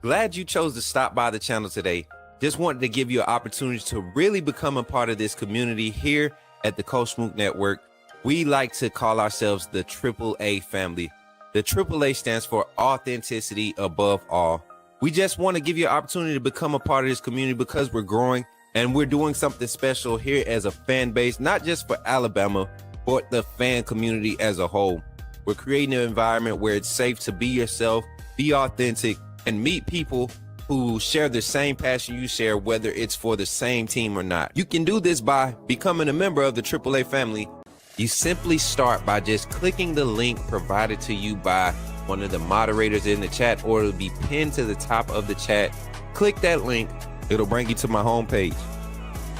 Glad you chose to stop by the channel today. Just wanted to give you an opportunity to really become a part of this community here at the Coach Smook Network. We like to call ourselves the AAA family. The AAA stands for authenticity above all. We just want to give you an opportunity to become a part of this community because we're growing and we're doing something special here as a fan base, not just for Alabama, but the fan community as a whole. We're creating an environment where it's safe to be yourself, be authentic, and meet people who share the same passion you share, whether it's for the same team or not. You can do this by becoming a member of the AAA family. You simply start by just clicking the link provided to you by one of the moderators in the chat, or it'll be pinned to the top of the chat. Click that link, it'll bring you to my homepage.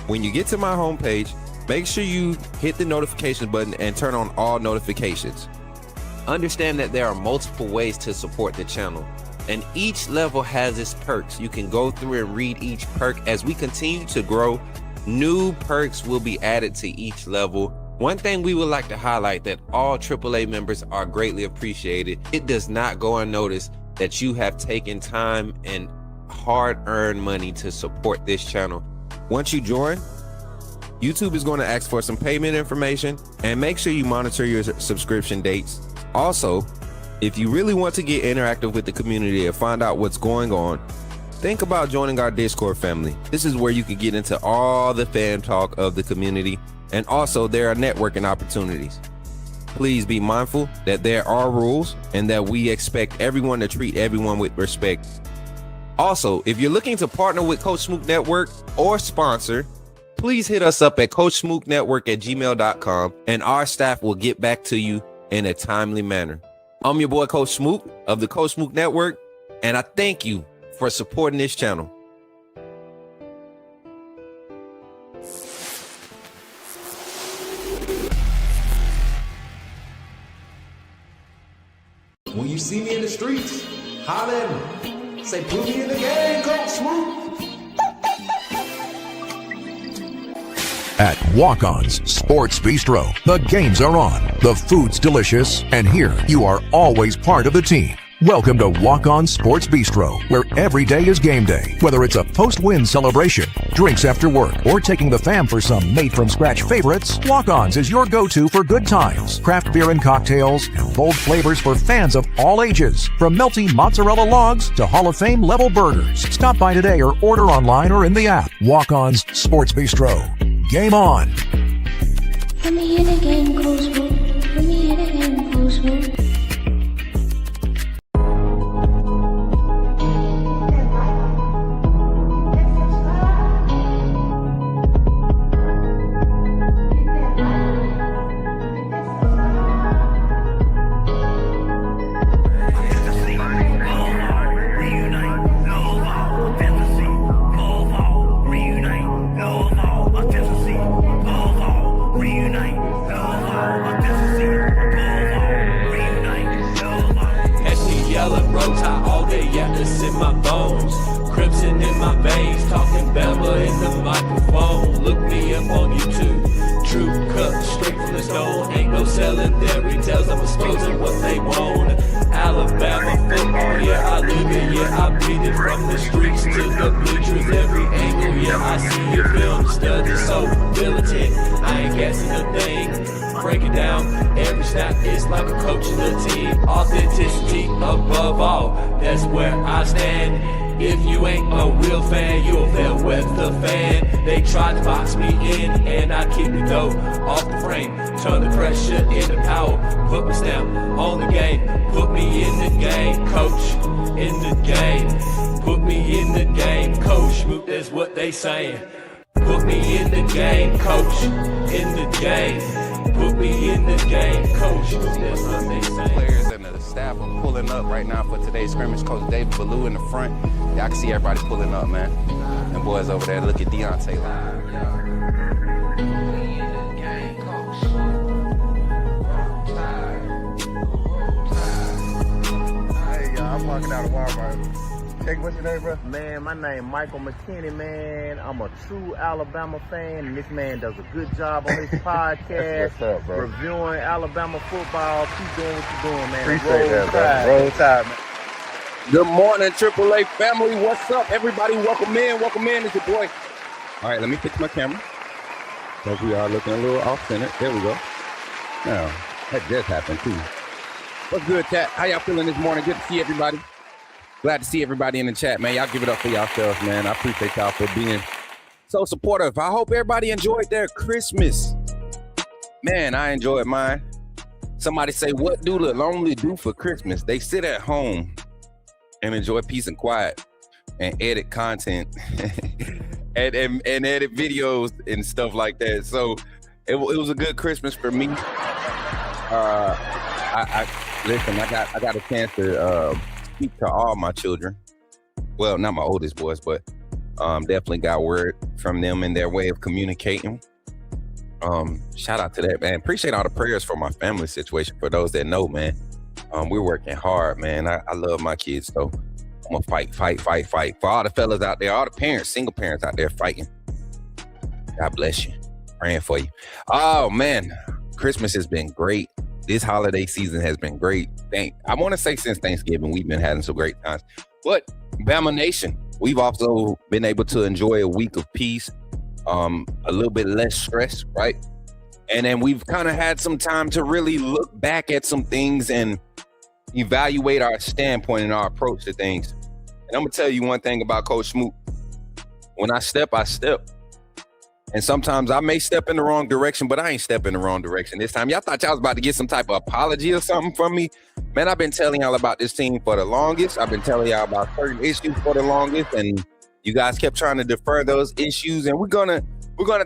When you get to my homepage, make sure you hit the notification button and turn on all notifications. Understand that there are multiple ways to support the channel, and each level has its perks. You can go through and read each perk. As we continue to grow, new perks will be added to each level. One thing we would like to highlight that all AAA members are greatly appreciated. It does not go unnoticed that you have taken time and hard-earned money to support this channel. Once you join, YouTube is going to ask for some payment information, and make sure you monitor your subscription dates. Also, if you really want to get interactive with the community and find out what's going on, think about joining our Discord family. This is where you can get into all the fan talk of the community, and also there are networking opportunities. Please be mindful that there are rules and that we expect everyone to treat everyone with respect. Also, if you're looking to partner with Coach Smook Network or sponsor, please hit us up at coachsmooknetwork@gmail.com, and our staff will get back to you in a timely manner. I'm your boy Coach Smook of the Coach Smook Network, and I thank you for supporting this channel. When you see me in the streets, holler at me. Say, put me in the game, Coach Smook. At Walk-On's Sports Bistro, the games are on, the food's delicious, and here you are always part of the team. Welcome to Walk-On's Sports Bistro, where every day is game day. Whether it's a post-win celebration, drinks after work, or taking the fam for some made-from-scratch favorites, Walk-On's is your go-to for good times, craft beer and cocktails, and bold flavors for fans of all ages. From melty mozzarella logs to Hall of Fame level burgers. Stop by today or order online or in the app. Walk-On's Sports Bistro. Game on. Put me in a game, Coach Smook. Put me in a game, Coach Smook. Break it down, every snap is like a coach in the team. Authenticity above all, that's where I stand. If you ain't a real fan, you'll fail with the fan. They tried to box me in, and I keep it though off the frame. Turn the pressure into power, put my stamp on the game. Put me in the game, coach, in the game. Put me in the game, Coach Smook, that's what they saying. Put me in the game, coach, in the game. Put me in the game, Coach, that's what they saying. Players and the staff are pulling up right now for today's scrimmage. Coach David Ballou in the front. Y'all can see everybody pulling up, man. And boys over there, look at Deontay. Hey, I'm walking out of Walmart. What's your name, bro? Man, my name Michael McKinney, man. I'm a true Alabama fan, and this man does a good job on his podcast, What's up, bro? reviewing Alabama football. Keep doing what you're doing, man. Appreciate that, bro. Roll Tide, man. Good morning, AAA family. What's up, everybody? Welcome in. Welcome in. It's your boy. All right, let me fix my camera. Because we are looking a little off-center. There we go. Now, that just happened, too. What's good, chat? How y'all feeling this morning? Good to see everybody. Glad to see everybody in the chat, man. Y'all give it up for yourselves, man. I appreciate y'all for being so supportive. I hope everybody enjoyed their Christmas. Man, I enjoyed mine. Somebody say, what do the lonely do for Christmas? They sit at home and enjoy peace and quiet and edit content and edit videos and stuff like that. So it was a good Christmas for me. I got a chance to speak to all my children. Well, not my oldest boys, but definitely got word from them in their way of communicating. Shout out to that, man. Appreciate all the prayers for my family situation. For those that know, man, we're working hard, man. I love my kids, so I'm gonna fight. For all the fellas out there, all the parents, single parents out there fighting. God bless you. Praying for you. Oh, man. Christmas has been great. This holiday season has been great. I want to say since Thanksgiving, we've been having some great times. But Bama Nation, we've also been able to enjoy a week of peace, a little bit less stress, right? And then we've kind of had some time to really look back at some things and evaluate our standpoint and our approach to things. And I'm going to tell you one thing about Coach Smook. When I step, I step. And sometimes I may step in the wrong direction, but I ain't step in the wrong direction this time. Y'all thought y'all was about to get some type of apology or something from me. Man, I've been telling y'all about this team for the longest. I've been telling y'all about certain issues for the longest, and you guys kept trying to defer those issues. And we're gonna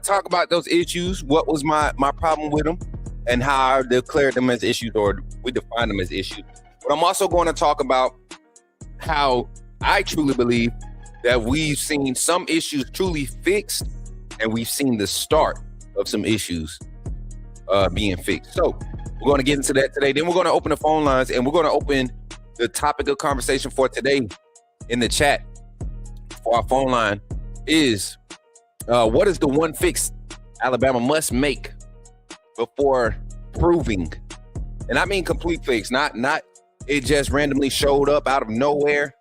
talk about those issues. What was my problem with them, and how I declared them as issues, or we define them as issues. But I'm also going to talk about how I truly believe that we've seen some issues truly fixed, and we've seen the start of some issues being fixed. So we're going to get into that today. Then we're going to open the phone lines, and we're going to open the topic of conversation for today in the chat for our phone line is what is the one fix Alabama must make before proving? And I mean complete fix, not it just randomly showed up out of nowhere.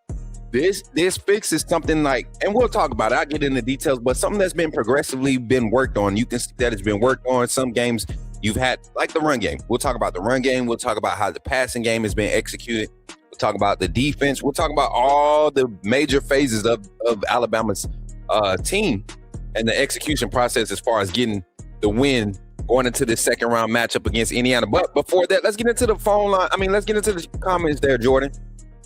This fix is something like, and we'll talk about it, I'll get into details, but something that's been progressively been worked on. You can see that it's been worked on. Some games you've had, like the run game. We'll talk about the run game. We'll talk about how the passing game has been executed. We'll talk about the defense. We'll talk about all the major phases of Alabama's team and the execution process as far as getting the win going into the second round matchup against Indiana. But before that, let's get into the phone line. Let's get into the comments there, Jordan.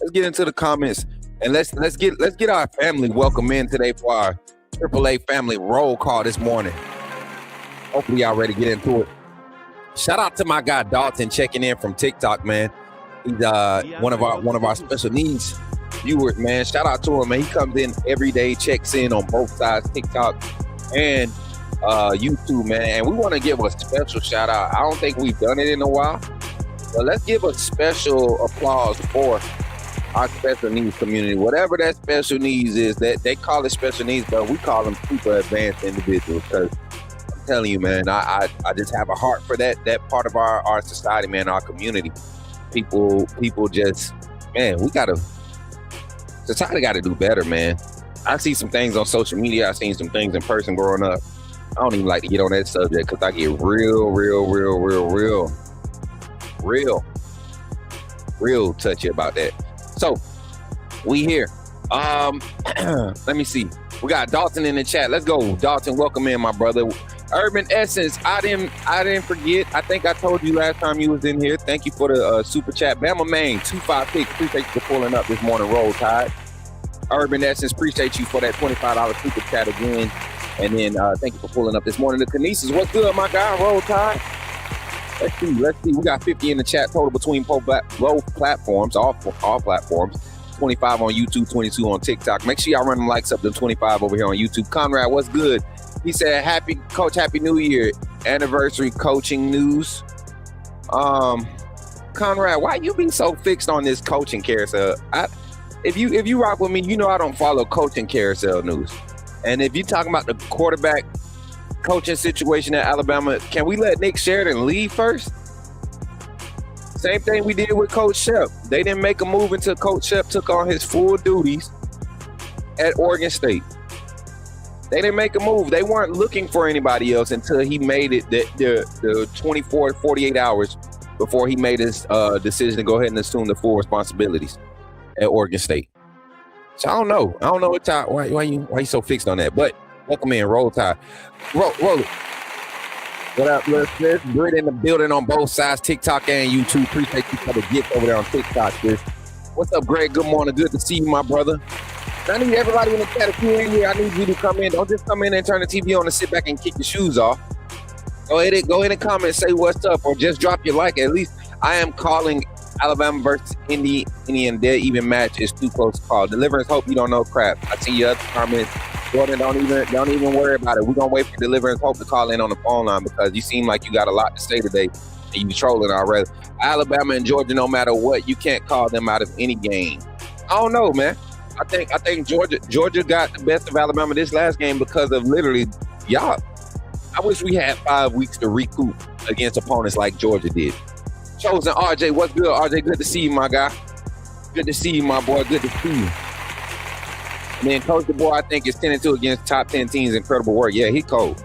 Let's get into the comments. And let's get our family welcome in today for our AAA family roll call this morning. Hopefully y'all ready to get into it. Shout out to my guy Dalton checking in from TikTok, man. He's one of our special needs viewers, man. Shout out to him, man. He comes in every day, checks in on both sides, TikTok and YouTube, man. And we want to give a special shout out. I don't think we've done it in a while, but let's give a special applause for our special needs community. Whatever that special needs is, that they call it special needs, but we call them super advanced individuals. Because I'm telling you, man, I just have a heart for that part of our society, man, our community. People just, man, society got to do better, man. I see some things on social media. I've seen some things in person growing up. I don't even like to get on that subject because I get real touchy about that. So we here. Let me see. We got Dalton in the chat. Let's go, Dalton. Welcome in, my brother. Urban Essence. I didn't forget. I think I told you last time you was in here. Thank you for the super chat. Bama Main 256. Appreciate you for pulling up this morning. Roll Tide. Urban Essence. Appreciate you for that $25 super chat again. And then thank you for pulling up this morning. The Kinesis. What's good, my guy? Roll Tide. Let's see. We got 50 in the chat total between both platforms, all platforms. 25 on YouTube, 22 on TikTok. Make sure y'all run them likes up to 25 over here on YouTube. Conrad, what's good? He said, Happy New Year. Anniversary coaching news. Conrad, why you being so fixed on this coaching carousel? If you rock with me, you know I don't follow coaching carousel news. And if you're talking about the quarterback coaching situation at Alabama, can we let Nick Sheridan leave first? Same thing we did with Coach Shep. They didn't make a move until Coach Shep took on his full duties at Oregon State. They didn't make a move. They weren't looking for anybody else until he made it the 24 to 48 hours before he made his decision to go ahead and assume the full responsibilities at Oregon State. So I don't know why you so fixed on that. But welcome in, Roll Tide. Roll it. What up, let's Grit in the building on both sides, TikTok and YouTube. Appreciate you for the gift over there on TikTok. What's up, Greg? Good morning. Good to see you, my brother. I need everybody in the chat. If you're in here, I need you to come in. Don't just come in and turn the TV on and sit back and kick your shoes off. Go ahead and comment, say what's up, or just drop your like. At least I am calling Alabama versus Indian dead even match is too close to call. Deliverance Hope, you don't know crap. I see your other comments. Jordan, don't even worry about it. We're gonna wait for Deliverance Hope to call in on the phone line because you seem like you got a lot to say today and you trolling already. Alabama and Georgia, no matter what, you can't call them out of any game. I don't know, man. I think Georgia got the best of Alabama this last game because of literally y'all. I wish we had 5 weeks to recoup against opponents like Georgia did. Chosen RJ, what's good? RJ, good to see you, my guy. Good to see you, my boy. Good to see you. And then Coach DeBoer, I think, is 10-2 against top 10 teams. Incredible work. Yeah, he cold.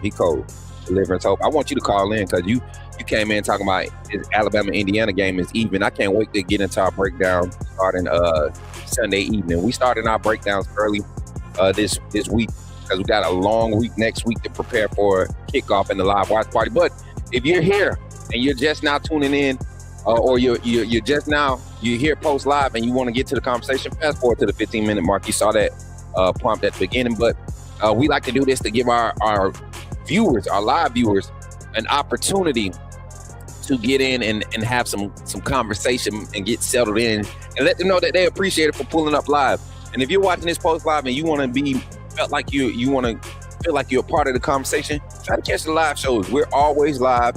Deliverance Hope. I want you to call in because you came in talking about his Alabama-Indiana game is even. I can't wait to get into our breakdown starting Sunday evening. We started our breakdowns early this week because we got a long week next week to prepare for kickoff and the live watch party. But if you're here and you're just now tuning in, or you're here post live and you want to get to the conversation, fast forward to the 15-minute mark. You saw that prompt at the beginning, but we like to do this to give our viewers, our live viewers, an opportunity to get in and have some conversation and get settled in and let them know that they appreciate it for pulling up live. And if you're watching this post live and you want to feel like you're a part of the conversation, try to catch the live shows. We're always live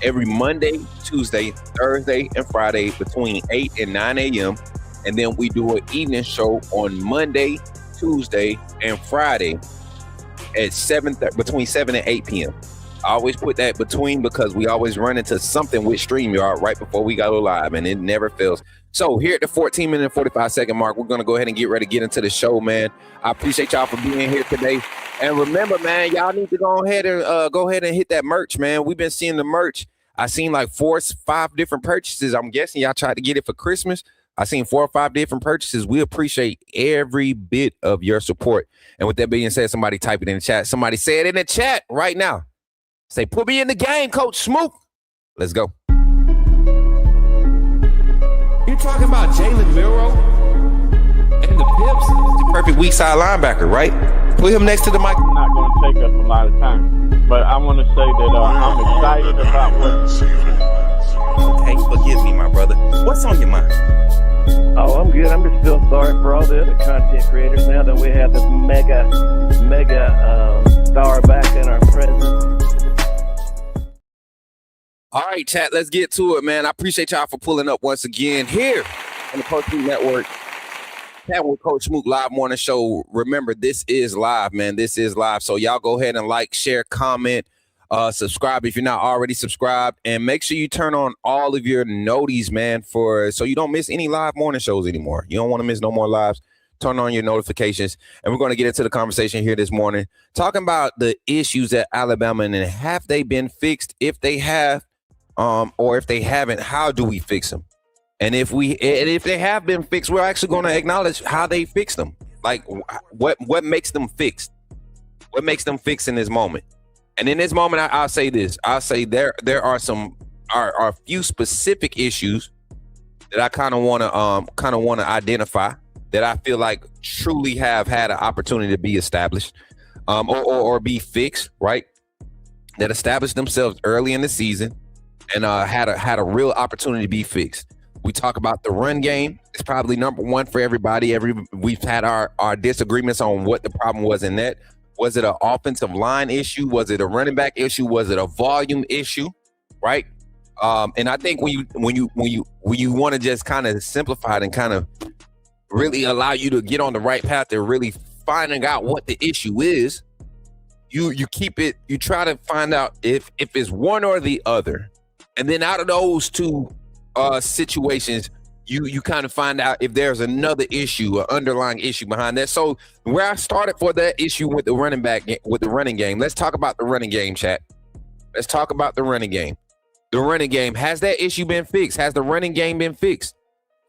every Monday, Tuesday, Thursday, and Friday between 8 and 9 a.m. And then we do an evening show on Monday, Tuesday, and Friday at between 7 and 8 p.m. I always put that between because we always run into something with StreamYard right before we go live, and it never fails. So here at the 14-minute and 45-second mark, we're going to go ahead and get ready to get into the show, man. I appreciate y'all for being here today. And remember, man, y'all need to go ahead and hit that merch, man. We've been seeing the merch. I seen like 4 or 5 different purchases. I'm guessing y'all tried to get it for Christmas. I seen 4 or 5 different purchases. We appreciate every bit of your support. And with that being said, somebody type it in the chat. Somebody say it in the chat right now. Say, put me in the game, Coach Smook. Let's go. You talking about Jalen Milroe and the Pips? The perfect weak side linebacker, right? Put him next to the mic. It's not going to take us a lot of time, but I want to say that I'm excited about what. Okay, forgive me, my brother. What's on your mind? Oh, I'm good. I'm just still sorry for all the other content creators now that we have this mega star back in our presence. All right, chat, let's get to it, man. I appreciate y'all for pulling up once again here on the Coach Smook Network. Chatting with Coach Smook live morning show. Remember, this is live, man. This is live. So y'all go ahead and like, share, comment, subscribe if you're not already subscribed, and make sure you turn on all of your noties, man, so you don't miss any live morning shows anymore. You don't want to miss no more lives. Turn on your notifications, and we're going to get into the conversation here this morning, talking about the issues at Alabama and have they been fixed? If they have, or if they haven't, how do we fix them? And if they have been fixed, we're actually going to acknowledge how they fixed them. Like what makes them fixed? What makes them fixed in this moment? And in this moment, I'll say this. I'll say there are a few specific issues that I kind of want to identify that I feel like truly have had an opportunity to be established, or be fixed, right? That established themselves early in the season and had a real opportunity to be fixed. We talk about the run game. It's probably number one for everybody. We've had our disagreements on what the problem was in that. Was it an offensive line issue? Was it a running back issue? Was it a volume issue? Right? And I think when you want to just kind of simplify it and kind of really allow you to get on the right path to really finding out what the issue is, you try to find out if it's one or the other. And then out of those two situations, you kind of find out if there's another issue, an underlying issue behind that. So where I started for that issue with the running game, let's talk about the running game, chat. Let's talk about the running game. The running game, has that issue been fixed? Has the running game been fixed?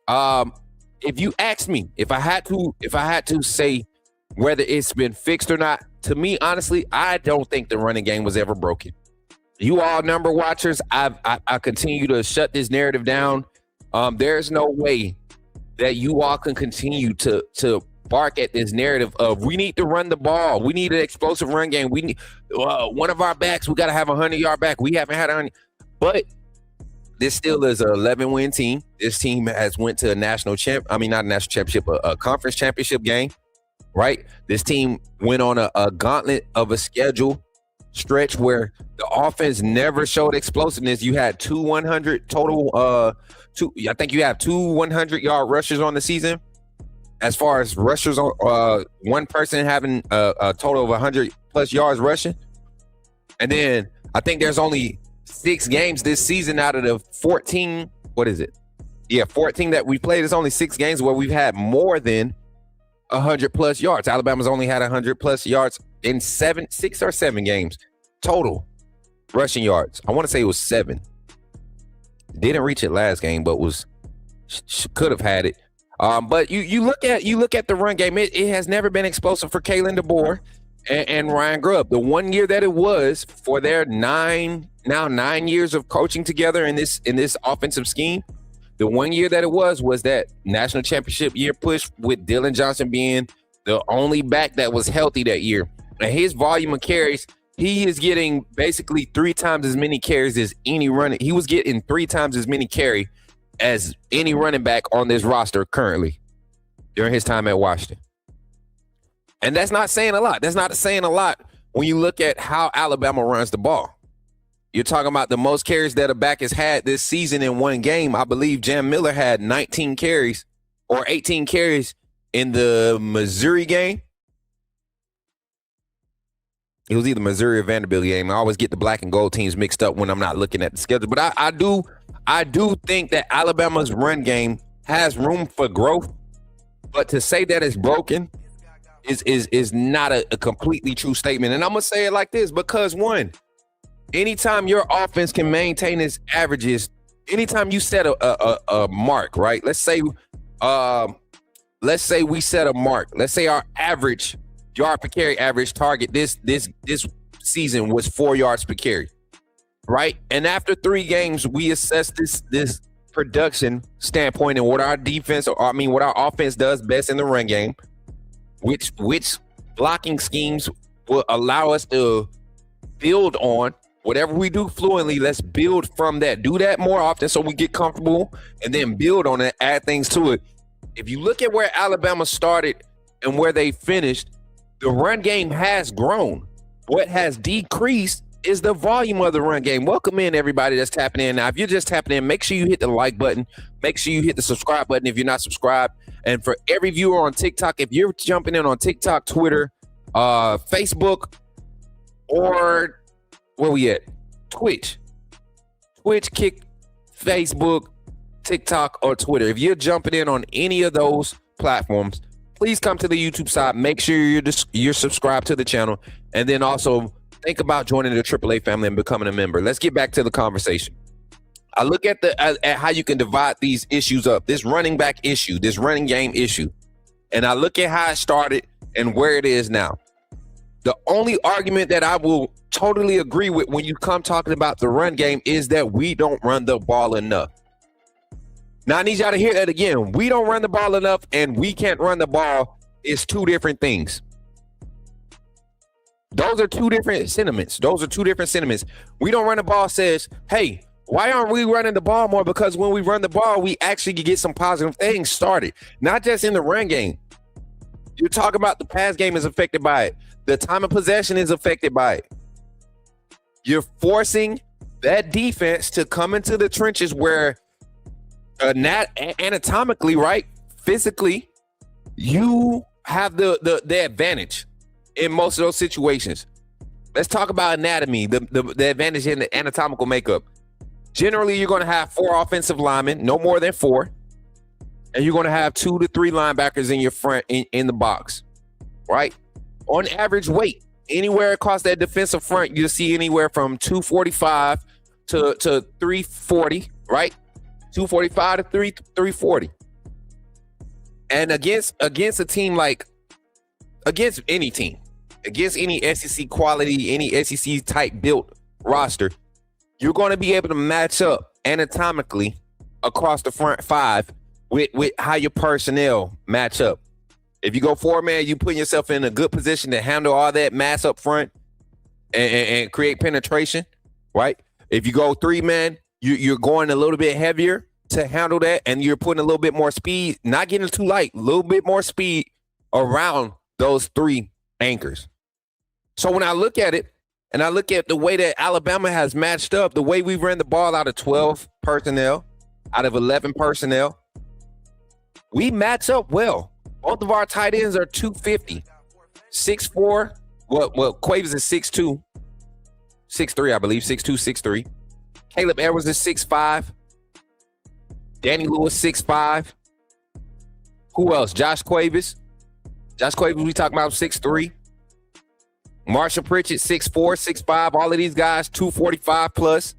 If you ask me, if I had to say whether it's been fixed or not, to me, honestly, I don't think the running game was ever broken. You all number watchers, I continue to shut this narrative down. There's no way that you all can continue to bark at this narrative of we need to run the ball. We need an explosive run game. We need one of our backs. We got to have a 100-yard back. We haven't had 100. But this still is an 11-win team. This team has went to a not a national championship, a conference championship game, right? This team went on a gauntlet of a schedule stretch where the offense never showed explosiveness. You had two 100 total, I think you have two 100-yard rushers on the season. As far as rushers, one person having a total of 100+ yards rushing. And then I think there's only 6 games this season out of the 14. What is it? Yeah, 14 that we played. It's only 6 games where we've had more than 100+ yards. Alabama's only had 100+ yards in 6 or 7 games total rushing yards. I want to say it was 7. Didn't reach it last game, but could have had it. But you look at the run game. It has never been explosive for Kalen DeBoer and Ryan Grubb. The one year that it was for their 9 years of coaching together in this offensive scheme, the one year that it was that national championship year push with Dylan Johnson being the only back that was healthy that year. And his volume of carries, he is getting basically 3 times as many carries as any running. He was getting 3 times as many carry as any running back on this roster currently during his time at Washington. And that's not saying a lot. That's not saying a lot when you look at how Alabama runs the ball. You're talking about the most carries that a back has had this season in one game. I believe Jam Miller had 19 carries or 18 carries in the Missouri game. It was either Missouri or Vanderbilt game. I always get the black and gold teams mixed up when I'm not looking at the schedule. But I do think that Alabama's run game has room for growth. But to say that it's broken is not a completely true statement. And I'm going to say it like this, because one, anytime your offense can maintain its averages, anytime you set a mark, right? Let's say we set a mark. Let's say our average yard per carry average target this season was 4 yards per carry, right? And after 3 games, we assess this production standpoint and what our defense, what our offense does best in the run game, which blocking schemes will allow us to build on. Whatever we do fluently, let's build from that. Do that more often so we get comfortable and then build on it, add things to it. If you look at where Alabama started and where they finished, the run game has grown. What has decreased is the volume of the run game. Welcome in everybody that's tapping in. Now, if you're just tapping in, make sure you hit the like button. Make sure you hit the subscribe button if you're not subscribed. And for every viewer on TikTok, if you're jumping in on TikTok, Twitter, Facebook, or where we at? Twitch, Kick, Facebook, TikTok, or Twitter. If you're jumping in on any of those platforms, please come to the YouTube side. Make sure you're subscribed to the channel. And then also think about joining the AAA family and becoming a member. Let's get back to the conversation. I look at how you can divide these issues up, this running back issue, this running game issue. And I look at how it started and where it is now. The only argument that I will totally agree with when you come talking about the run game is that we don't run the ball enough. Now, I need y'all to hear that again. We don't run the ball enough and we can't run the ball. It's 2 different things. Those are 2 different sentiments. We don't run the ball says, hey, why aren't we running the ball more? Because when we run the ball, we actually get some positive things started, not just in the run game. You're talking about the pass game is affected by it. The time of possession is affected by it. You're forcing that defense to come into the trenches where not anatomically, right? Physically, you have the advantage in most of those situations. Let's talk about anatomy, the advantage in the anatomical makeup. Generally, you're going to have 4 offensive linemen, no more than 4. And you're going to have 2 to 3 linebackers in your front in the box, right? On average weight, anywhere across that defensive front, you'll see anywhere from 245 to 340, right? 245 to 340. And against a team against any team, against any SEC quality, any SEC type built roster, you're going to be able to match up anatomically across the front 5 with how your personnel match up. If you go 4-man, you put yourself in a good position to handle all that mass up front and create penetration, right? If you go 3-man, you're going a little bit heavier to handle that, and you're putting a little bit more speed, not getting too light, a little bit more speed around those 3 anchors. So when I look at it, and I look at the way that Alabama has matched up, the way we ran the ball out of 12 personnel, out of 11 personnel, we match up well. Both of our tight ends are 250, 6'4". Well, Quavers is 6'2", 6'3", I believe, 6'2", 6'3". Caleb Edwards is 6'5". Danny Lewis, 6'5". Who else? Josh Quavers. We talking about 6'3". Marshall Pritchett, 6'4", 6'5". All of these guys, 245 plus.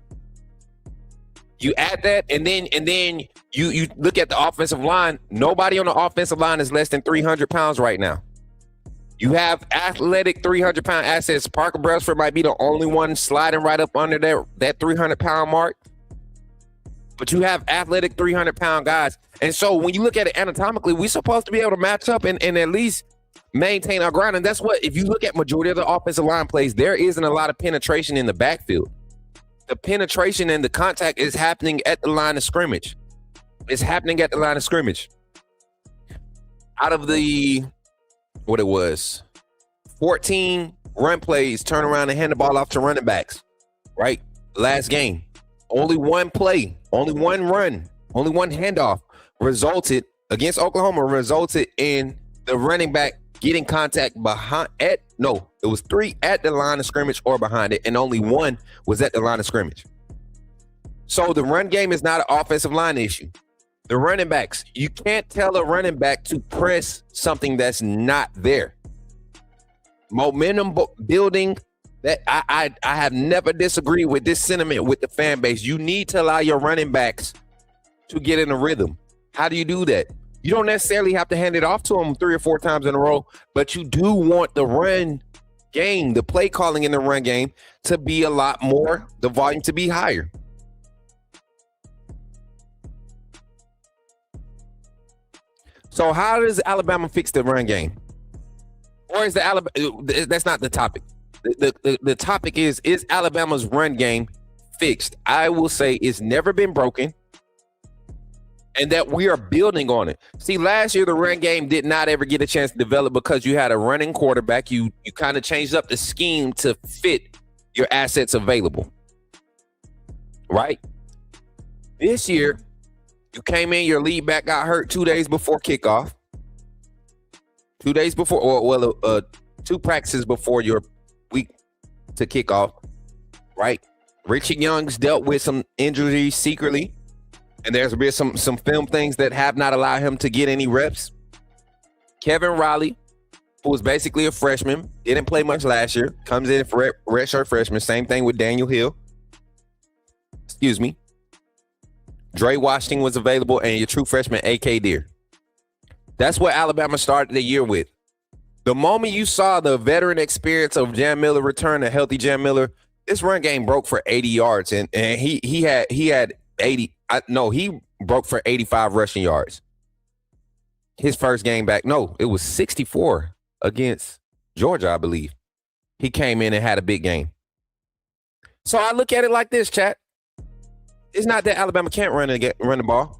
You add that, and then you look at the offensive line. Nobody on the offensive line is less than 300 pounds right now. You have athletic 300-pound assets. Parker Brailsford might be the only one sliding right up under that 300-pound mark. But you have athletic 300-pound guys. And so when you look at it anatomically, we're supposed to be able to match up and at least maintain our ground. And that's what, if you look at majority of the offensive line plays, there isn't a lot of penetration in the backfield. The penetration and the contact is happening at the line of scrimmage. It's happening at the line of scrimmage. Out of the, 14 run plays, turn around and hand the ball off to running backs, right? Last game. Only one play, only one run, only one handoff resulted against Oklahoma in the running back getting contact it was 3 at the line of scrimmage or behind it, and only 1 was at the line of scrimmage. So the run game is not an offensive line issue. The running backs, you can't tell a running back to press something that's not there. Momentum building, that I have never disagreed with this sentiment with the fan base. You need to allow your running backs to get in a rhythm. How do you do that? You don't necessarily have to hand it off to them 3 or 4 times in a row, but you do want the run game, the play calling in the run game, to be a lot more, the volume to be higher. So how does Alabama fix the run game? Or is that's not the topic. The topic is Alabama's run game fixed? I will say it's never been broken, and that we are building on it. See, last year the run game did not ever get a chance to develop because you had a running quarterback. You kind of changed up the scheme to fit your assets available, right? This year, you came in, your lead back got hurt 2 days before kickoff. 2 days before, 2 practices before your week to kickoff, right? Richard Young's dealt with some injuries secretly, and there's been some film things that have not allowed him to get any reps. Kevin Riley, who was basically a freshman, didn't play much last year, comes in for redshirt freshman. Same thing with Daniel Hill. Excuse me. Dre Washington was available, and your true freshman, A.K. Deere. That's what Alabama started the year with. The moment you saw the veteran experience of Jam Miller return, a healthy Jam Miller, this run game broke for 80 yards, and he had 80. He broke for 85 rushing yards. His first game back. No, it was 64 against Georgia, I believe. He came in and had a big game. So I look at it like this, chat. It's not that Alabama can't run the ball.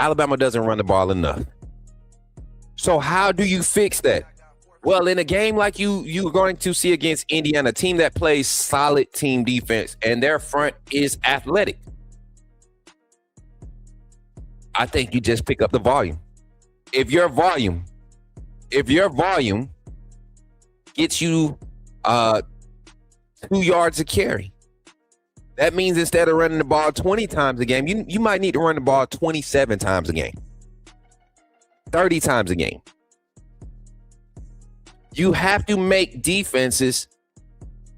Alabama doesn't run the ball enough. So how do you fix that? Well, in a game like you're going to see against Indiana, a team that plays solid team defense, and their front is athletic, I think you just pick up the volume. If your volume gets you 2 yards a carry, That means instead of running the ball 20 times a game, you might need to run the ball 27 times a game, 30 times a game. You have to make defenses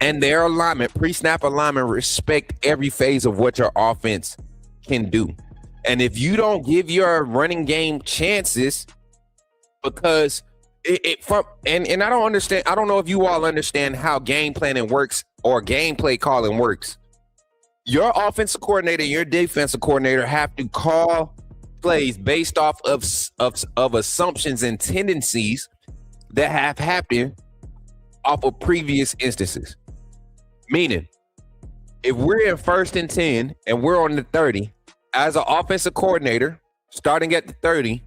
and their alignment, pre-snap alignment, respect every phase of what your offense can do. And if you don't give your running game chances, because and I don't understand, I don't know if you all understand how game planning works or gameplay calling works. Your offensive coordinator, your defensive coordinator have to call plays based off of assumptions and tendencies that have happened off of previous instances. Meaning, if we're in 1st and 10 and we're on the 30, as an offensive coordinator, starting at the 30,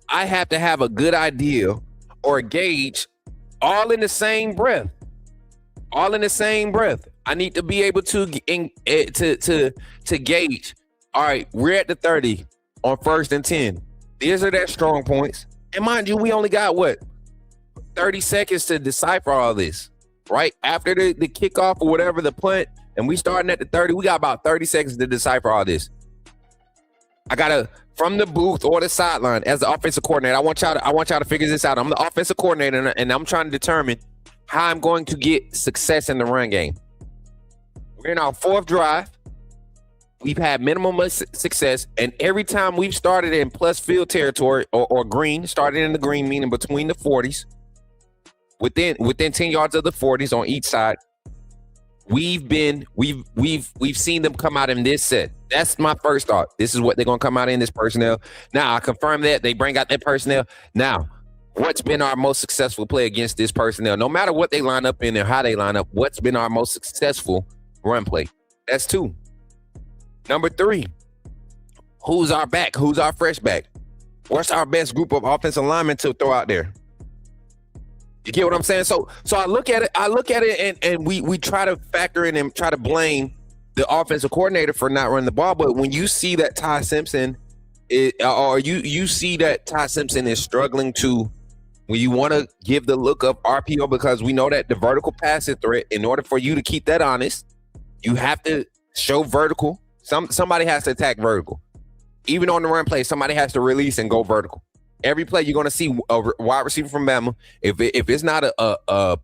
I have to have a good idea or gauge all in the same breath. All in the same breath. I need to be able to gauge. All right, we're at the 30 on 1st and 10. These are their strong points. And mind you, we only got 30 seconds to decipher all this, right? After the kickoff or whatever, the punt, and we starting at the 30, we got about 30 seconds to decipher all this. I gotta, from the booth or the sideline, as the offensive coordinator, I want y'all to figure this out. I'm the offensive coordinator, and I'm trying to determine how I'm going to get success in the run game. We're in our 4th drive. We've had minimum success, and every time we've started in plus field territory or green, started in the green, meaning between the 40s, within 10 yards of the 40s on each side, we've seen them come out in this set. That's my first thought. This is what they're gonna come out in, this personnel. Now I confirm that they bring out their personnel. Now, what's been our most successful play against this personnel? No matter what they line up in and how they line up, what's been our most successful run play? That's 2. Number 3, who's our back? Who's our fresh back? What's our best group of offensive linemen to throw out there? You get what I'm saying? So I look at it and we try to factor in and try to blame the offensive coordinator for not running the ball. But when you see that Ty Simpson you see that Ty Simpson is struggling to, when you want to give the look of RPO, because we know that the vertical passing threat, in order for you to keep that honest, you have to show vertical. Somebody has to attack vertical. Even on the run play, somebody has to release and go vertical. Every play you're going to see a wide receiver from Bama. If it's not a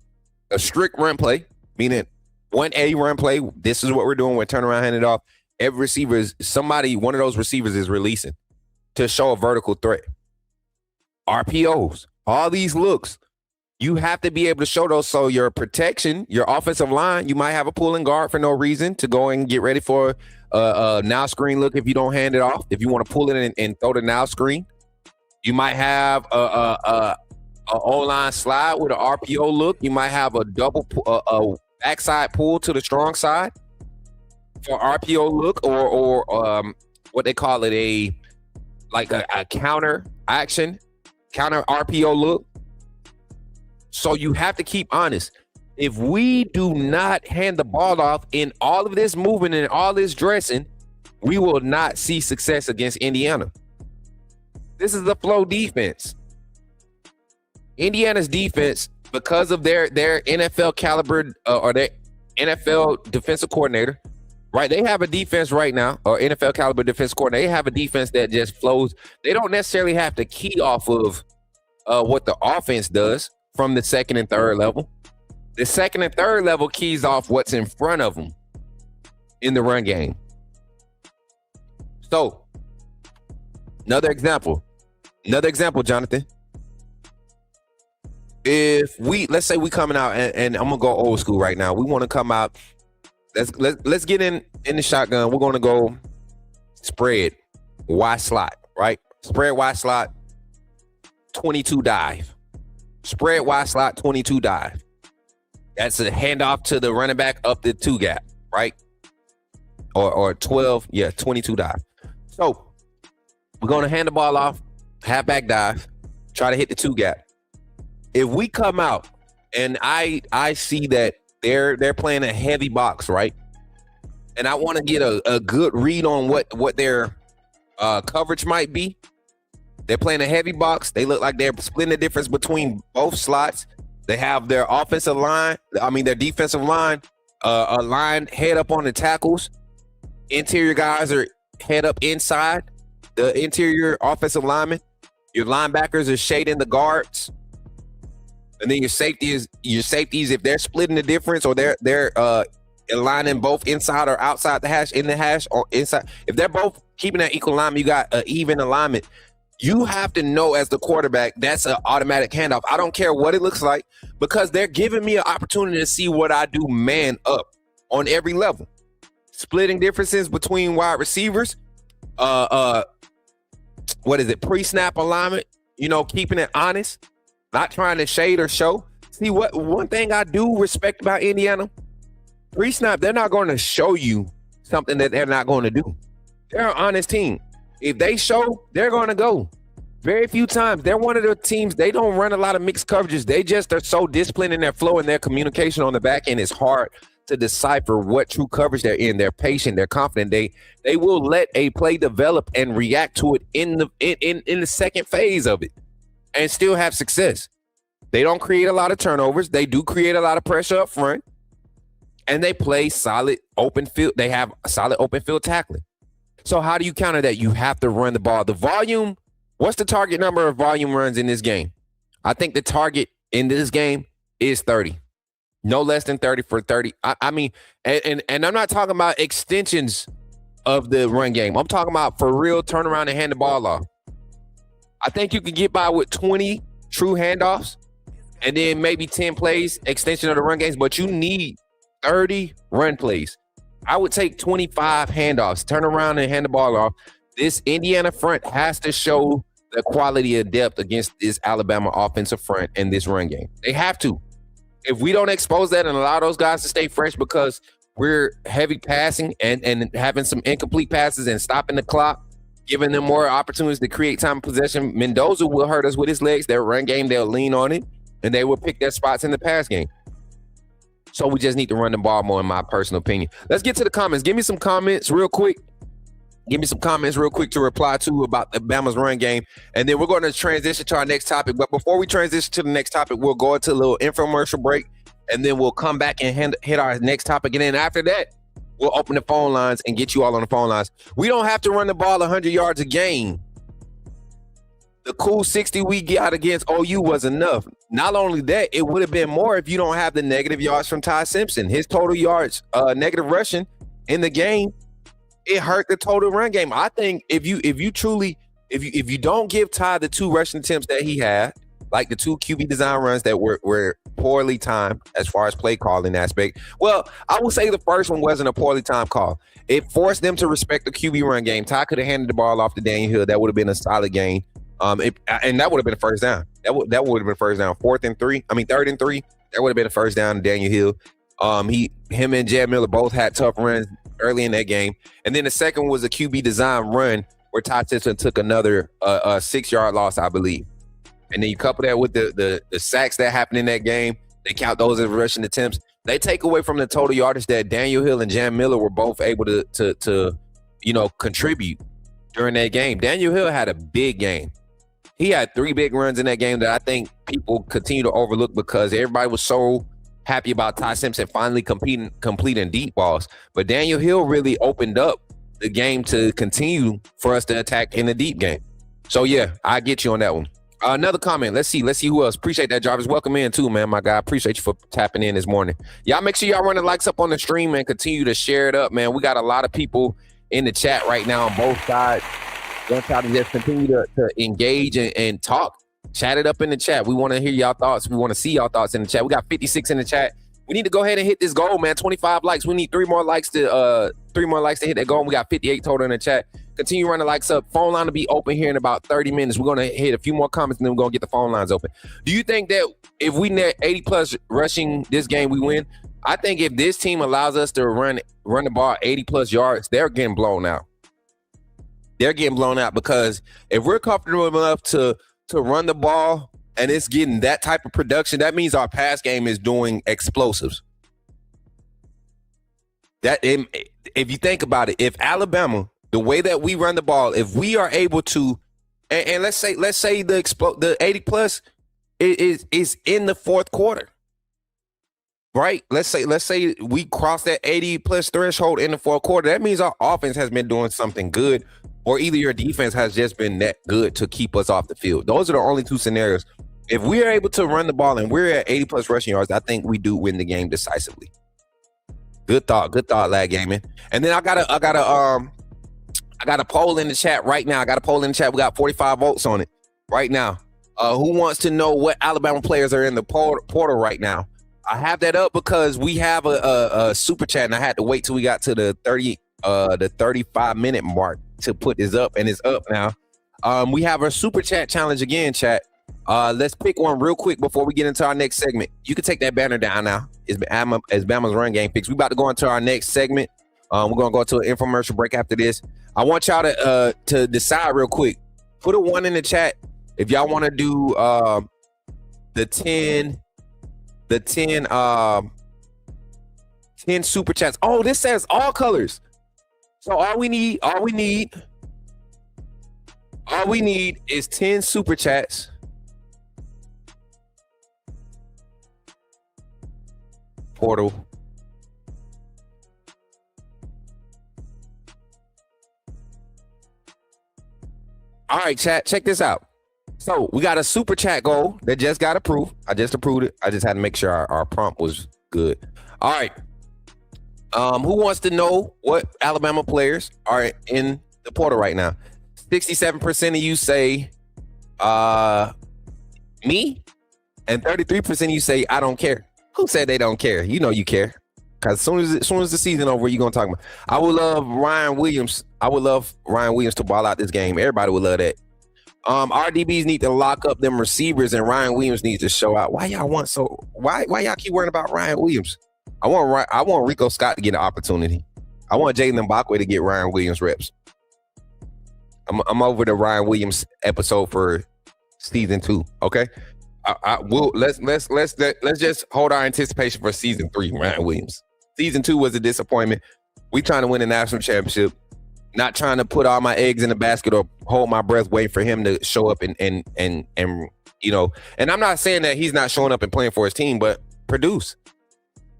strict run play, meaning 1A run play, this is what we're doing. We're turning around, handing it off. Every receiver is one of those receivers is releasing to show a vertical threat. RPOs, all these looks, you have to be able to show those. So your protection, your offensive line, you might have a pulling guard for no reason to go and get ready for a now screen look if you don't hand it off. If you want to pull it and throw the now screen. You might have a O-line slide with an RPO look. You might have a double backside pull to the strong side for RPO look, or what they call it, a counter action, counter RPO look. So you have to keep honest. If we do not hand the ball off in all of this movement and all this dressing, we will not see success against Indiana. This is the flow defense. Indiana's defense, because of their NFL caliber or their NFL defensive coordinator, right? They have a defense right now, or NFL caliber defense coordinator. They have a defense that just flows. They don't necessarily have to key off of what the offense does from the 2nd and 3rd level. The 2nd and 3rd level keys off what's in front of them in the run game. So, Another example, Jonathan. If let's say we coming out and I'm gonna go old school right now. We want to come out. Let's get in the shotgun. We're gonna go spread Y slot, right? Spread Y slot, 22 dive. Spread Y slot, 22 dive. That's a handoff to the running back up the 2 gap, right? Or 12, 22 dive. So we're going to hand the ball off, halfback dive, try to hit the 2 gap. If we come out and I see that they're playing a heavy box, right? And I want to get a good read on what their coverage might be. They're playing a heavy box. They look like they're splitting the difference between both slots. They have their defensive line aligned head up on the tackles. interior guys are head up inside, the interior offensive linemen. Your linebackers are shading the guards. And then your safeties, if they're splitting the difference or they're aligning both inside or outside the hash, in the hash or inside, if they're both keeping that equal alignment, you got an even alignment. You have to know as the quarterback, that's an automatic handoff. I don't care what it looks like because they're giving me an opportunity to see what I do man up on every level. Splitting differences between wide receivers, pre-snap alignment, keeping it honest, not trying to shade or show. See, one thing I do respect about Indiana, pre-snap, they're not going to show you something that they're not going to do. They're an honest team. If they show, they're going to go. Very few times. They're one of the teams, they don't run a lot of mixed coverages. They just are so disciplined in their flow and their communication on the back end. It's hard to decipher what true coverage they're in. They're patient. They're confident. They will let a play develop and react to it in the second phase of it and still have success. They don't create a lot of turnovers. They do create a lot of pressure up front. And they play solid open field. They have solid open field tackling. So how do you counter that? You have to run the ball. The volume, what's the target number of volume runs in this game? I think the target in this game is 30. No less than 30 for 30. I mean, and I'm not talking about extensions of the run game. I'm talking about for real turnaround and hand the ball off. I think you can get by with 20 true handoffs and then maybe 10 plays, extension of the run games, but you need 30 run plays. I would take 25 handoffs, turn around and hand the ball off. This Indiana front has to show the quality of depth against this Alabama offensive front and this run game. They have to. If we don't expose that and allow those guys to stay fresh because we're heavy passing and having some incomplete passes and stopping the clock, giving them more opportunities to create time of possession, Mendoza will hurt us with his legs. Their run game, they'll lean on it, and they will pick their spots in the pass game. So we just need to run the ball more, in my personal opinion. Let's get to the comments. Give me some comments real quick. To reply to about the Bama's run game. And then we're going to transition to our next topic. But before we transition to the next topic, we'll go into a little infomercial break. And then we'll come back and hit our next topic. And then after that, we'll open the phone lines and get you all on the phone lines. We don't have to run the ball 100 yards a game. The cool 60 we got against OU was enough. Not only that, it would have been more if you don't have the negative yards from Ty Simpson. His total yards, negative rushing in the game, it hurt the total run game. I think if you don't give Ty the 2 rushing attempts that he had, like the 2 QB design runs that were poorly timed as far as play calling aspect. Well, I will say the first one wasn't a poorly timed call. It forced them to respect the QB run game. Ty could have handed the ball off to Daniel Hill. That would have been a solid gain. And that would have been a first down. That would have been a first down. 3rd and 3. That would have been a first down to Daniel Hill. Him and Jed Miller both had tough runs early in that game. And then the second was a QB design run where Ty Simpson took another 6-yard loss, I believe. And then you couple that with the sacks that happened in that game. They count those as rushing attempts. They take away from the total yardage that Daniel Hill and Jed Miller were both able to contribute during that game. Daniel Hill had a big game. He had 3 big runs in that game that I think people continue to overlook because everybody was so happy about Ty Simpson finally completing deep balls. But Daniel Hill really opened up the game to continue for us to attack in the deep game. So, yeah, I get you on that one. Another comment. Let's see who else. Appreciate that, Jarvis. Welcome in, too, man, my guy. Appreciate you for tapping in this morning. Y'all make sure y'all run the likes up on the stream and continue to share it up, man. We got a lot of people in the chat right now on both sides. Let's try to just continue to engage and talk. Chat it up in the chat. We want to hear y'all thoughts. We want to see y'all thoughts in the chat. We got 56 in the chat. We need to go ahead and hit this goal, man. 25 likes. We need 3 more likes to hit that goal. We got 58 total in the chat. Continue running the likes up. Phone line will be open here in about 30 minutes. We're going to hit a few more comments and then we're going to get the phone lines open. Do you think that if we net 80 plus rushing this game, we win? I think if this team allows us to run the ball 80 plus yards, they're getting blown out. They're getting blown out because if we're comfortable enough to run the ball and it's getting that type of production, that means our pass game is doing explosives. If you think about it, if Alabama, the way that we run the ball, if we are able to, and let's say the 80 plus is in the 4th quarter. right? Let's say we cross that 80 plus threshold in the fourth quarter. That means our offense has been doing something good, or either your defense has just been that good to keep us off the field. Those are the only two scenarios. If we are able to run the ball and we're at 80 plus rushing yards, I think we do win the game decisively. Good thought, Lad Gaming. And then I got a poll in the chat right now. We got 45 votes on it right now. Who wants to know what Alabama players are in the portal right now? I have that up because we have a super chat, and I had to wait till we got to the 35-minute mark to put this up, and it's up now. We have our super chat challenge again, chat. Let's pick one real quick before we get into our next segment. You can take that banner down now. It's Bama's run game picks. We about to go into our next segment. We're gonna go to an infomercial break after this. I want y'all to decide real quick. Put a 1 in the chat if y'all want to do the 10 super chats. Oh, this says all colors. So all we need is 10 super chats. Portal. All right, chat, check this out. So we got a super chat goal that just got approved. I just approved it. I just had to make sure our prompt was good. All right. Who wants to know what Alabama players are in the portal right now? 67% of you say me, and 33% of you say I don't care. Who said they don't care? You know you care. Because as soon as the season over, you're going to talk about. I would love Ryan Williams to ball out this game. Everybody would love that. Our DBs need to lock up them receivers, and Ryan Williams needs to show out. Why y'all keep worrying about Ryan Williams? I want Rico Scott to get an opportunity. I want Jalen Mbakwe to get Ryan Williams reps. I'm over the Ryan Williams episode for season 2. Okay. Let's just hold our anticipation for season 3. Ryan Williams. Season 2 was a disappointment. We trying to win a national championship, not trying to put all my eggs in the basket or hold my breath waiting for him to show up and you know. And I'm not saying that he's not showing up and playing for his team, but produce.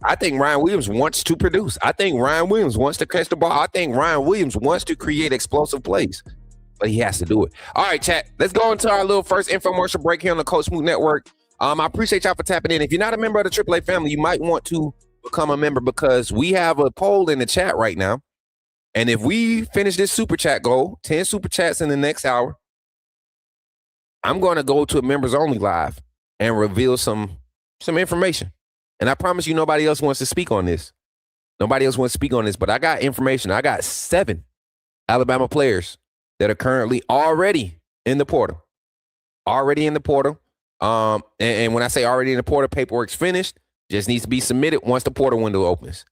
I think Ryan Williams wants to produce. I think Ryan Williams wants to catch the ball. I think Ryan Williams wants to create explosive plays, but he has to do it. All right, chat. Let's go into our little first infomercial break here on the Coach Smook Network. I appreciate y'all for tapping in. If you're not a member of the AAA family, you might want to become a member because we have a poll in the chat right now. And if we finish this super chat goal, 10 super chats in the next hour, I'm going to go to a members only live and reveal some information. And I promise you nobody else wants to speak on this. But I got information. I got 7 Alabama players that are currently already in the portal. And when I say already in the portal, paperwork's finished. Just needs to be submitted once the portal window opens.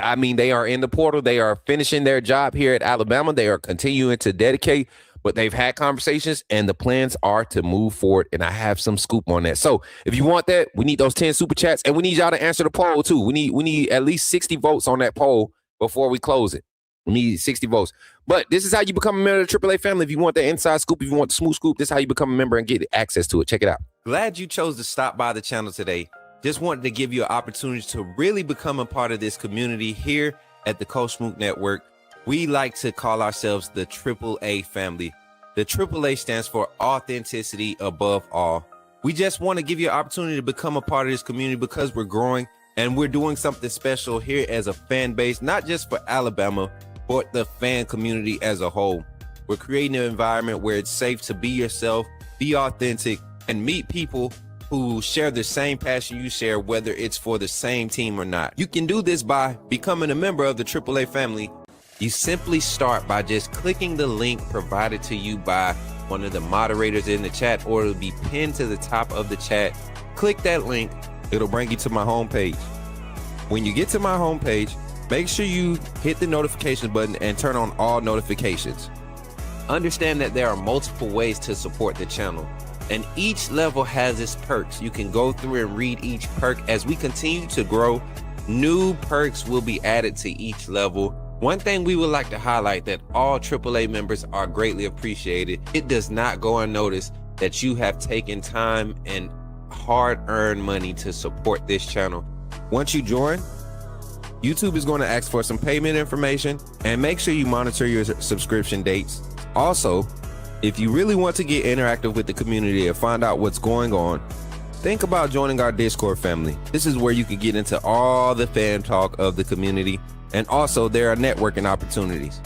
I mean, they are in the portal. They are finishing their job here at Alabama. They are continuing to dedicate, but they've had conversations and the plans are to move forward. And I have some scoop on that. So if you want that, we need those 10 super chats and we need y'all to answer the poll too. We need at least 60 votes on that poll before we close it. We need 60 votes. But this is how you become a member of the AAA family. If you want the inside scoop, if you want the smooth scoop, this is how you become a member and get access to it. Check it out. Glad you chose to stop by the channel today. Just wanted to give you an opportunity to really become a part of this community here at the Coach Smook Network. We like to call ourselves the AAA family. The AAA stands for authenticity above all. We just want to give you an opportunity to become a part of this community because we're growing and we're doing something special here as a fan base, not just for Alabama, but the fan community as a whole. We're creating an environment where it's safe to be yourself, be authentic, and meet people who share the same passion you share, whether it's for the same team or not. You can do this by becoming a member of the AAA family. You simply start by just clicking the link provided to you by one of the moderators in the chat, or it'll be pinned to the top of the chat. Click that link. It'll bring you to my homepage. When you get to my homepage, make sure you hit the notification button and turn on all notifications. Understand that there are multiple ways to support the channel, and each level has its perks. You can go through and read each perk. As we continue to grow, new perks will be added to each level. One thing we would like to highlight that all AAA members are greatly appreciated. It does not go unnoticed that you have taken time and hard-earned money to support this channel. Once you join, YouTube is going to ask for some payment information, and make sure you monitor your subscription dates. Also, if you really want to get interactive with the community and find out what's going on, think about joining our Discord family. This is where you can get into all the fan talk of the community, and also there are networking opportunities.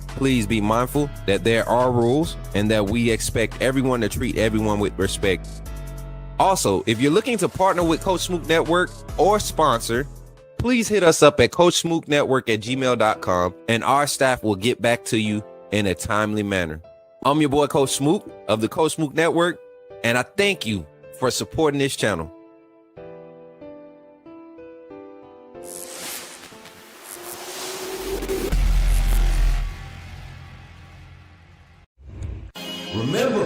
Please be mindful that there are rules and that we expect everyone to treat everyone with respect. Also, if you're looking to partner with Coach Smook Network or sponsor, please hit us up at coachsmooknetwork@gmail.com, and our staff will get back to you in a timely manner. I'm your boy, Coach Smook of the Coach Smook Network, and I thank you for supporting this channel. Remember,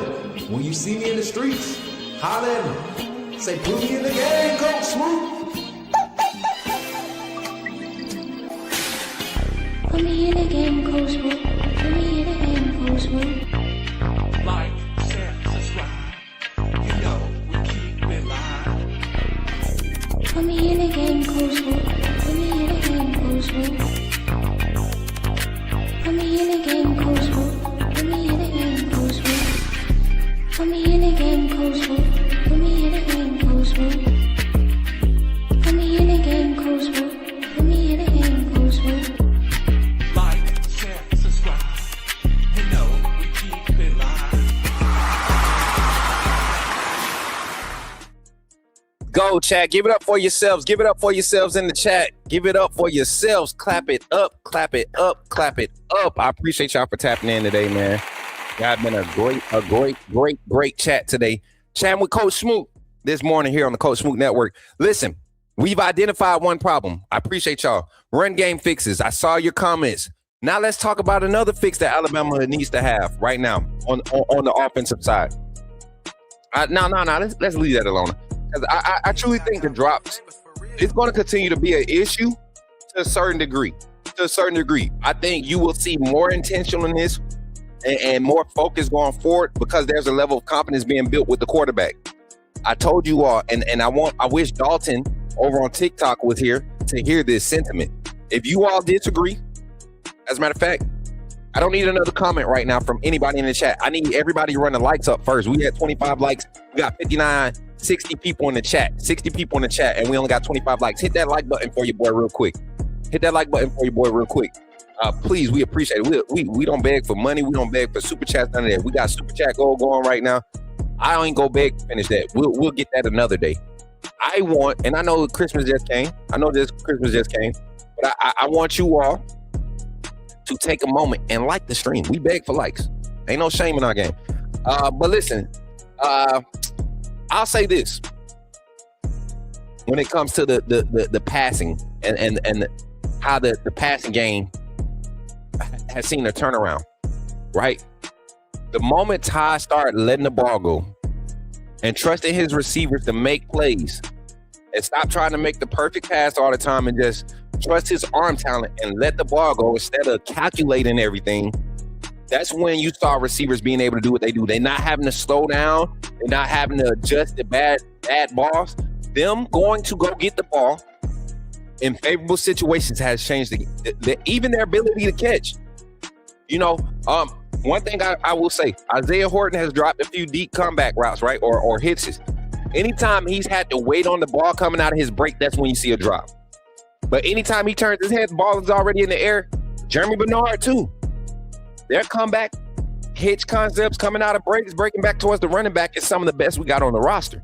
when you see me in the streets, holla at me. Say, put me in the game, Coach Smook. Put me in the game, Coach Smook. Put me in the game, Coach Smook. Like, share, subscribe. You know we keep it live. Put me in the game, Coach Smook. Put me in the game, Coach Smook. Put me in the game, Coach Smook. Put me in the game, Coach Smook. Put me in the game, Coach Smook. Put me in the game, Coach Smook. Put me in the game, Coach Smook. Put me in the game, Coach Smook. Like, share, subscribe. You know we keep it live. Go, chat. Give it up for yourselves. Give it up for yourselves in the chat. Give it up for yourselves. Clap it up. Clap it up. Clap it up. I appreciate y'all for tapping in today, man. Y'all been a great chat today. Chatting with Coach Smook this morning here on the Coach Smook Network. Listen, we've identified one problem. I appreciate y'all. Run game fixes. I saw your comments. Now let's talk about another fix that Alabama needs to have right now on the offensive side. No. Let's leave that alone. Because I truly think the drops, it's going to continue to be an issue to a certain degree. I think you will see more intentionalness and more focus going forward because there's a level of confidence being built with the quarterback. I told you all, and I wish Dalton over on TikTok was here to hear this sentiment. If you all disagree, as a matter of fact, I don't need another comment right now from anybody in the chat. I need everybody to run the likes up first. We had 25 likes. We got 59, 60 people in the chat. And we only got 25 likes. Hit that like button for your boy real quick. Please, we appreciate it. We don't beg for money. We don't beg for super chats, none of that. We got super chat going right now. I ain't go beg to finish that. We'll get that another day. I want, and I know Christmas just came. But I want you all to take a moment and like the stream. We beg for likes. Ain't no shame in our game. But listen, I'll say this. When it comes to the passing and how the passing game has seen a turnaround, right? The moment Ty started letting the ball go and trusting his receivers to make plays and stop trying to make the perfect pass all the time and just trust his arm talent and let the ball go instead of calculating everything, that's when you saw receivers being able to do what they do. They're not having to slow down. They're not having to adjust the bad balls. Them going to go get the ball in favorable situations has changed even their ability to catch. One thing I will say, Isaiah Horton has dropped a few deep comeback routes, right? Or hits. Anytime he's had to wait on the ball coming out of his break, that's when you see a drop. But anytime he turns his head, the ball is already in the air. Jeremy Bernard, too. Their comeback hitch concepts coming out of breaks, breaking back towards the running back is some of the best we got on the roster.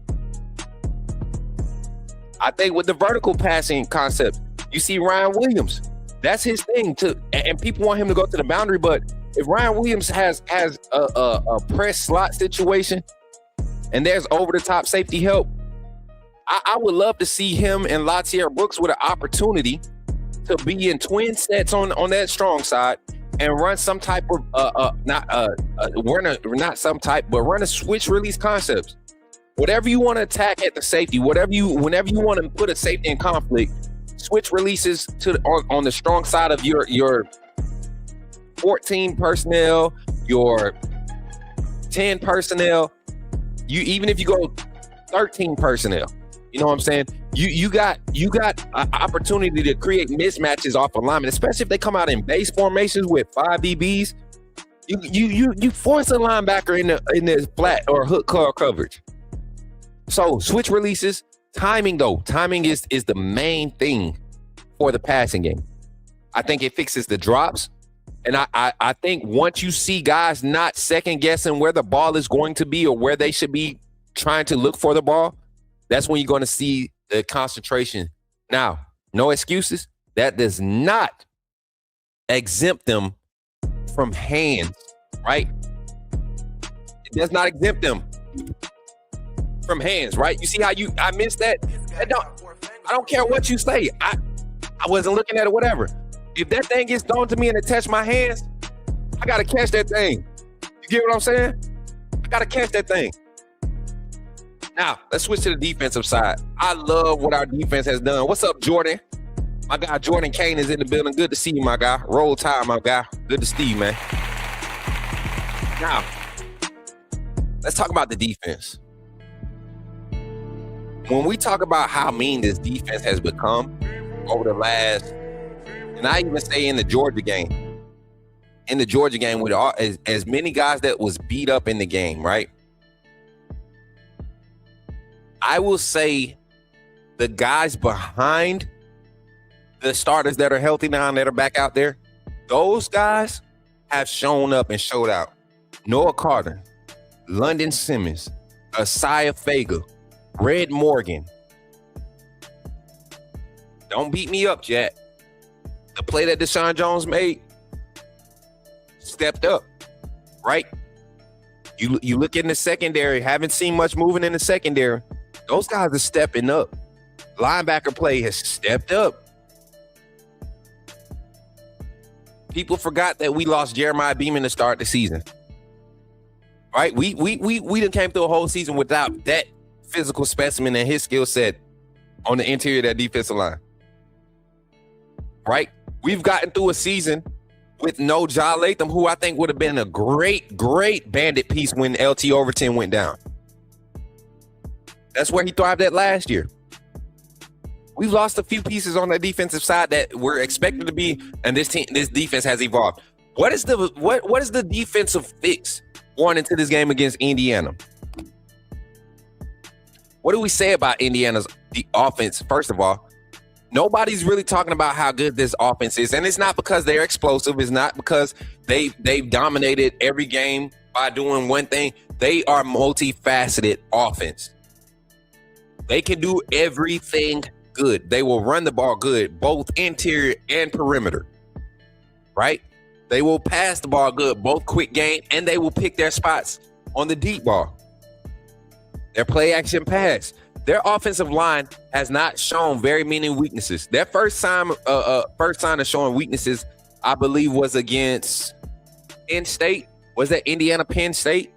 I think with the vertical passing concept, you see Ryan Williams. That's his thing and people want him to go to the boundary, but if Ryan Williams has a press slot situation and there's over-the-top safety help, I would love to see him and Latier Brooks with an opportunity to be in twin sets on that strong side and run some type of run a switch release concepts. Whatever you want to attack at the safety, whenever you want to put a safety in conflict, switch releases on the strong side of your 14 personnel, your 10 personnel. Even if you go 13 personnel, you know what I'm saying? You got an opportunity to create mismatches off alignment, especially if they come out in base formations with 5 DBs. You force a linebacker in the flat or hook curl coverage. So switch releases, timing though. Timing is the main thing for the passing game. I think it fixes the drops. And I think once you see guys not second guessing where the ball is going to be or where they should be trying to look for the ball, that's when you're going to see the concentration. Now, no excuses. That does not exempt them from hands, right? It does not exempt them from hands, right? You see how I missed that? I don't care what you say. I wasn't looking at it, whatever. If that thing gets thrown to me and it touched my hands, I got to catch that thing. You get what I'm saying? I got to catch that thing. Now, let's switch to the defensive side. I love what our defense has done. What's up, Jordan? My guy, Jordan Kane, is in the building. Good to see you, my guy. Roll Tide, my guy. Good to see you, man. Now, let's talk about the defense. When we talk about how mean this defense has become over the last, and I even say in the Georgia game, with as many guys that was beat up in the game, right? I will say the guys behind the starters that are healthy now and that are back out there, those guys have shown up and showed out. Noah Carter, London Simmons, Asaya Faga, Red Morgan. Don't beat me up, Jack. The play that Deshaun Jones made stepped up, right? You look in the secondary, haven't seen much moving in the secondary. Those guys are stepping up. Linebacker play has stepped up. People forgot that we lost Jeremiah Beaman to start the season. Right? We done came through a whole season without that physical specimen and his skill set on the interior of that defensive line. Right? We've gotten through a season with no Ja Latham, who I think would have been a great bandit piece when LT Overton went down. That's where he thrived at last year. We've lost a few pieces on the defensive side that we're expected to be, and this defense has evolved. What is the defensive fix going into this game against Indiana? What do we say about Indiana's offense? First of all, nobody's really talking about how good this offense is, and it's not because they're explosive. It's not because they've dominated every game by doing one thing. They are multifaceted offense. They can do everything good. They will run the ball good, both interior and perimeter, right? They will pass the ball good, both quick game, and they will pick their spots on the deep ball. Their play action pass. Their offensive line has not shown very many weaknesses. Their first sign of showing weaknesses, I believe, was against Penn State. Was that Indiana Penn State?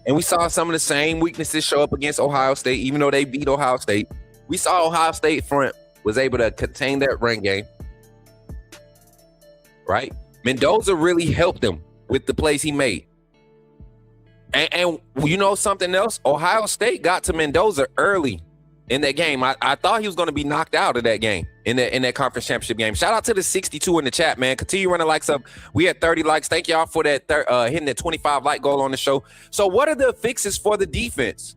And we saw some of the same weaknesses show up against Ohio State, even though they beat Ohio State. We saw Ohio State front was able to contain that run game, right? Mendoza really helped them with the plays he made. And you know something else? Ohio State got to Mendoza early in that game. I thought he was going to be knocked out of that game, in that conference championship game. Shout out to the 62 in the chat, man. Continue running likes up. We had 30 likes. Thank y'all for that hitting that 25 like goal on the show. So what are the fixes for the defense?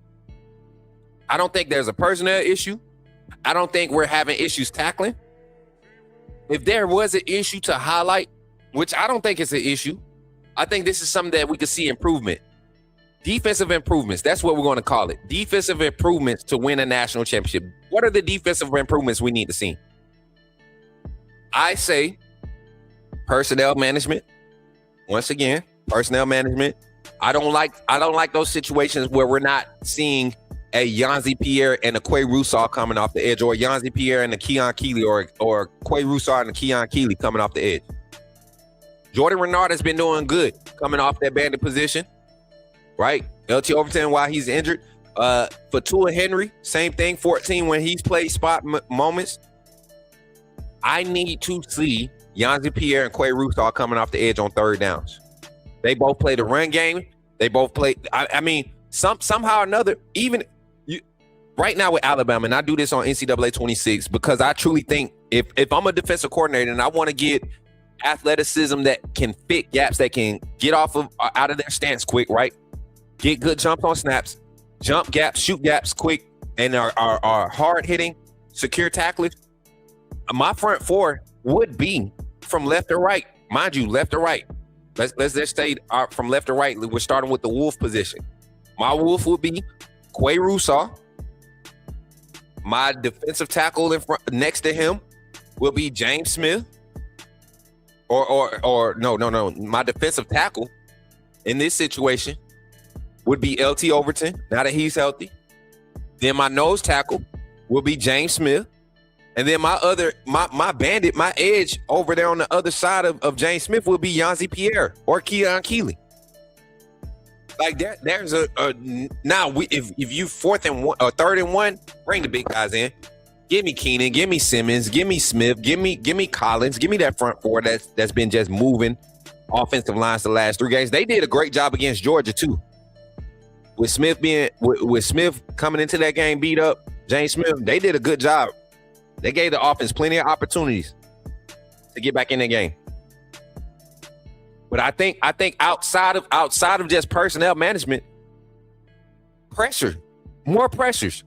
I don't think there's a personnel issue. I don't think we're having issues tackling. If there was an issue to highlight, which I don't think it's an issue, I think this is something that we could see improvement. Defensive improvements. That's what we're going to call it. Defensive improvements to win a national championship. What are the defensive improvements we need to see? I say personnel management. Once again, personnel management. I don't like those situations where we're not seeing a Yanzi Pierre and a Quay Russaw coming off the edge, or Yanzi Pierre and a Keon Keeley, or Quay Russaw and a Keon Keeley coming off the edge. Jordan Renard has been doing good coming off that bandit position, right? LT Overton while he's injured. Fatua Henry, same thing, 14 when he's played spot moments. I need to see Yanzi Pierre and Quay Russaw coming off the edge on third downs. They both play the run game. They both play. I mean, somehow or another, even right now with Alabama, and I do this on NCAA 26 because I truly think if I'm a defensive coordinator and I want to get athleticism that can fit gaps, that can get out of their stance quick, right? Get good jumps on snaps, jump gaps, shoot gaps quick, and are hard hitting, secure tacklers. My front four would be from left to right. Mind you, left to right. Let's just stay from left to right. We're starting with the wolf position. My wolf would be Quay Russaw. My defensive tackle next to him will be James Smith. Or no. My defensive tackle in this situation would be LT Overton, now that he's healthy. Then my nose tackle will be James Smith. And then my bandit, my edge over there on the other side of James Smith will be Yanzi Pierre or Keon Keeley. Like that, there's if you third and one, bring the big guys in. Give me Keenan, give me Simmons, give me Smith, give me Collins, give me that front four that's been just moving offensive lines the last 3 games. They did a great job against Georgia too. With Smith with Smith coming into that game beat up, James Smith, they did a good job. They gave the offense plenty of opportunities to get back in the game. But I think outside of just personnel management, more pressures,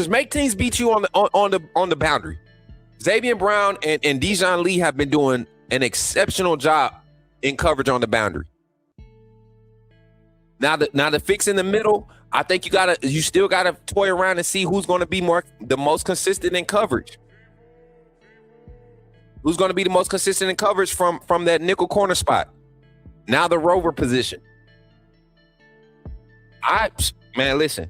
make teams beat you on the boundary. Xavier Brown and Dijon Lee have been doing an exceptional job in coverage on the boundary. Now the fix in the middle, I think you still gotta toy around and see who's going to be the most consistent in coverage. Who's going to be the most consistent in coverage from that nickel corner spot? Now the rover position. Listen.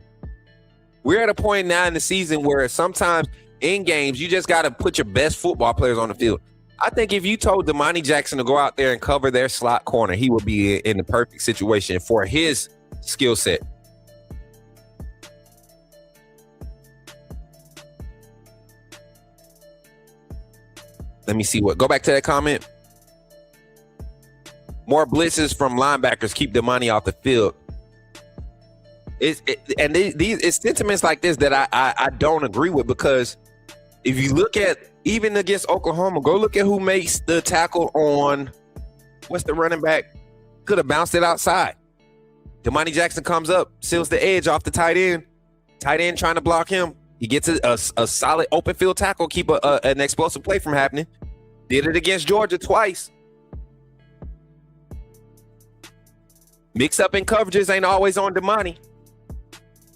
We're at a point now in the season where sometimes in games you just got to put your best football players on the field. I think if you told Damani Jackson to go out there and cover their slot corner, he would be in the perfect situation for his skill set. Let me see go back to that comment. More blitzes from linebackers keep Damani off the field. It's sentiments like this that I don't agree with, because if you look at even against Oklahoma, go look at who makes the tackle on what's the running back. Could have bounced it outside. Damani Jackson comes up, seals the edge off the tight end. Tight end trying to block him. He gets a solid open field tackle, keep an explosive play from happening. Did it against Georgia twice. Mix up in coverages ain't always on Damani.